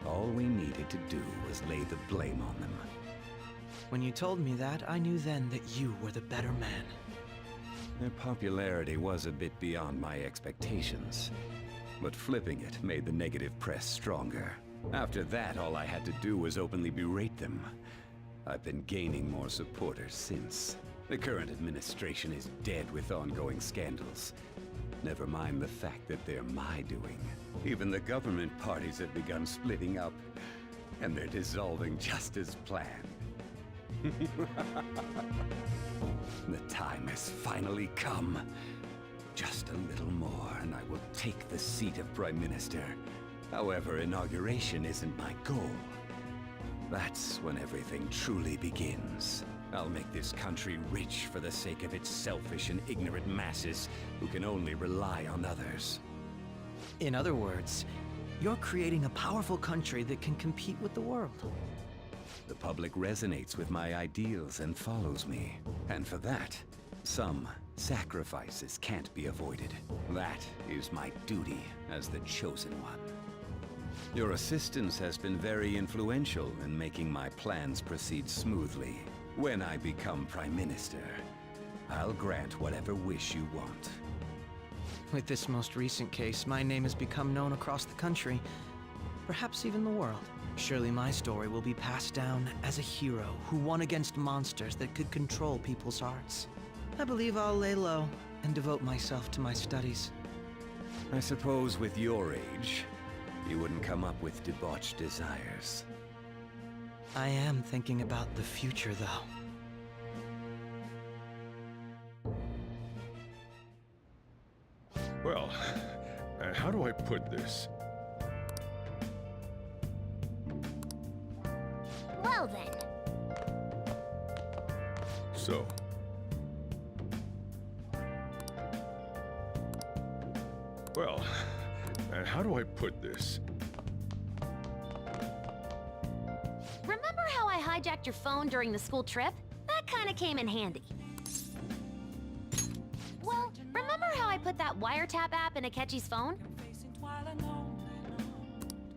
All we needed to do was lay the blame on them. When you told me that, I knew then that you were the better man. Their popularity was a bit beyond my expectations. But flipping it made the negative press stronger. After that, all I had to do was openly berate them. I've been gaining more supporters since. The current administration is dead with ongoing scandals. Never mind the fact that they're my doing. Even the government parties have begun splitting up, and they're dissolving just as planned. The time has finally come. Just a little more, and I will take the seat of Prime Minister. However, inauguration isn't my goal. That's when everything truly begins. I'll make this country rich for the sake of its selfish and ignorant masses who can only rely on others. In other words, you're creating a powerful country that can compete with the world. The public resonates with my ideals and follows me. And for that, some sacrifices can't be avoided. That is my duty as the Chosen One. Your assistance has been very influential in making my plans proceed smoothly. When I become Prime Minister, I'll grant whatever wish you want. With this most recent case, my name has become known across the country, perhaps even the world. Surely my story will be passed down as a hero who won against monsters that could control people's hearts. I believe I'll lay low and devote myself to my studies. I suppose with your age, you wouldn't come up with debauched desires. I am thinking about the future, though. Well, how do I put this? Well then. So. Well, how do I put this? Remember how I hijacked your phone during the school trip? That kinda came in handy. Well, remember how I put that wiretap app in Akechi's phone?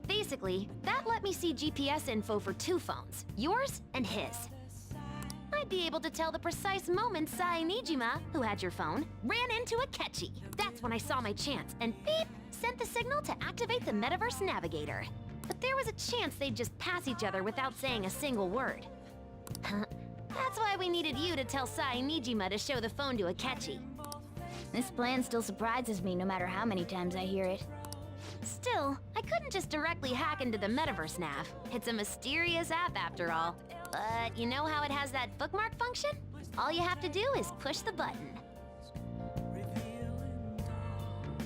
Basically, that let me see GPS info for 2 phones, yours and his. I'd be able to tell the precise moment ThatAnimeLad, who had your phone, ran into Akechi. That's when I saw my chance, and beep, sent the signal to activate the Metaverse Navigator. But there was a chance they'd just pass each other without saying a single word. That's why we needed you to tell ThatAnimeLad to show the phone to Akechi. This plan still surprises me no matter how many times I hear it. Still, I couldn't just directly hack into the Metaverse Nav. It's a mysterious app after all. But you know how it has that bookmark function? All you have to do is push the button.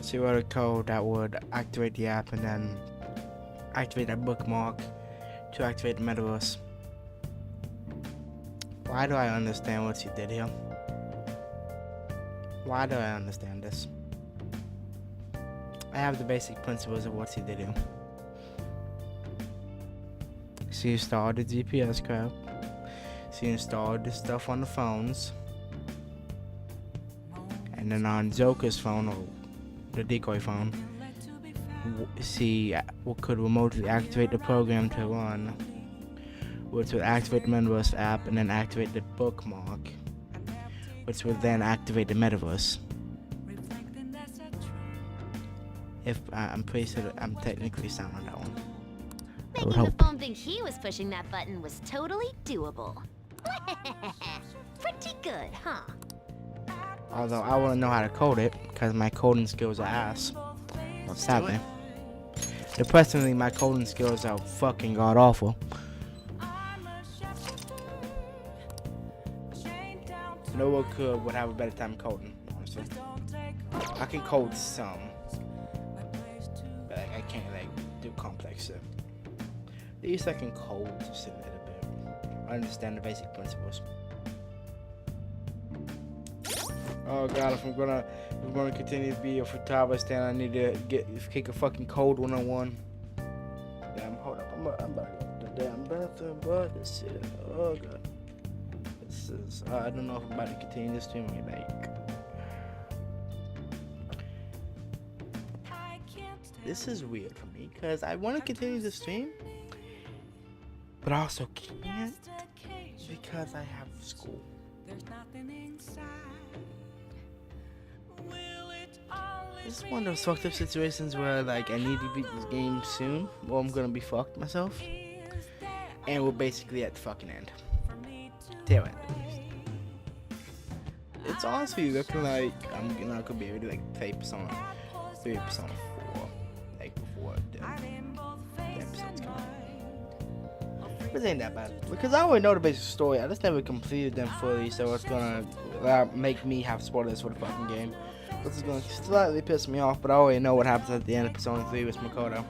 So you wrote a code that would activate the app and then activate that bookmark to activate the Metaverse. Why do I understand what you did here? Why do I understand this? I have the basic principles of what you did here. So you installed the GPS crap. So you installed the stuff on the phones. And then on Joker's phone, or the decoy phone, see what could remotely activate the program to run, which would activate the Metaverse app and then activate the bookmark, which would then activate the Metaverse. If I'm pretty sure that I'm technically sound on that one. Making the phone think he was pushing that button was totally doable. Pretty good, huh? Although I wouldn't know how to code it, because my coding skills are ass. Sadly. Depressingly, my coding skills are fucking god awful. No one would have a better time coding, honestly. I can code some, but I can't do complex stuff. At least I can code just a little bit. I understand the basic principles. Oh god, if I'm gonna continue to be a photographer, then I need to kick a fucking code 101. Damn, hold up, I'm about to go to the damn bathroom, bro. This shit, oh god. This is, I don't know if I'm about to continue this stream or like. This is weird for me, because I want to continue the stream, but I also can't, because I have school. This is one of those fucked up situations where like I need to beat this game soon, or I'm gonna be fucked myself. And we're basically at the fucking end. Tail end. It's it's honestly looking like I'm not gonna be able to like play Persona 3, Persona 4, like before the episodes come out. But it ain't that bad because I already know the basic story. I just never completed them fully, so it's gonna make me have spoilers for the fucking game. This is gonna slightly piss me off, but I already know what happens at the end of Persona 3 with Makoto.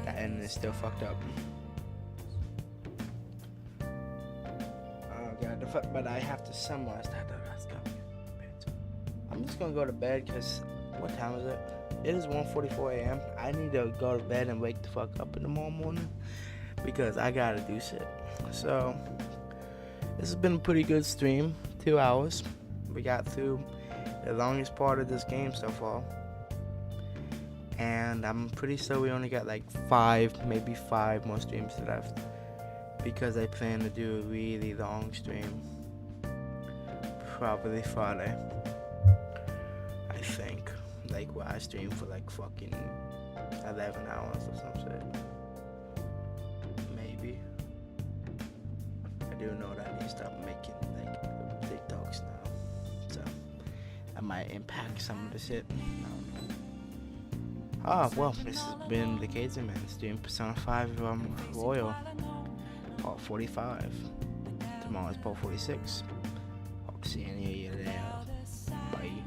That ending is still fucked up. Oh god, but I have to summarize that. Let's go. I'm just gonna go to bed because what time is it? It is 1:44 a.m. I need to go to bed and wake the fuck up in the morning because I gotta do shit. So this has been a pretty good stream. 2 hours. We got through the longest part of this game so far. And I'm pretty sure we only got like 5, maybe 5 more streams left. Because I plan to do a really long stream. Probably Friday. I think. Like where I stream for like fucking 11 hours or some shit. Maybe. I do know that I need to stop making like TikToks now. So that might impact some of the shit. I don't know. Ah, well, this has been TheKjman stream Persona 5 Royal. Part 45. Tomorrow's part 46. Hope to see any of you there. Bye.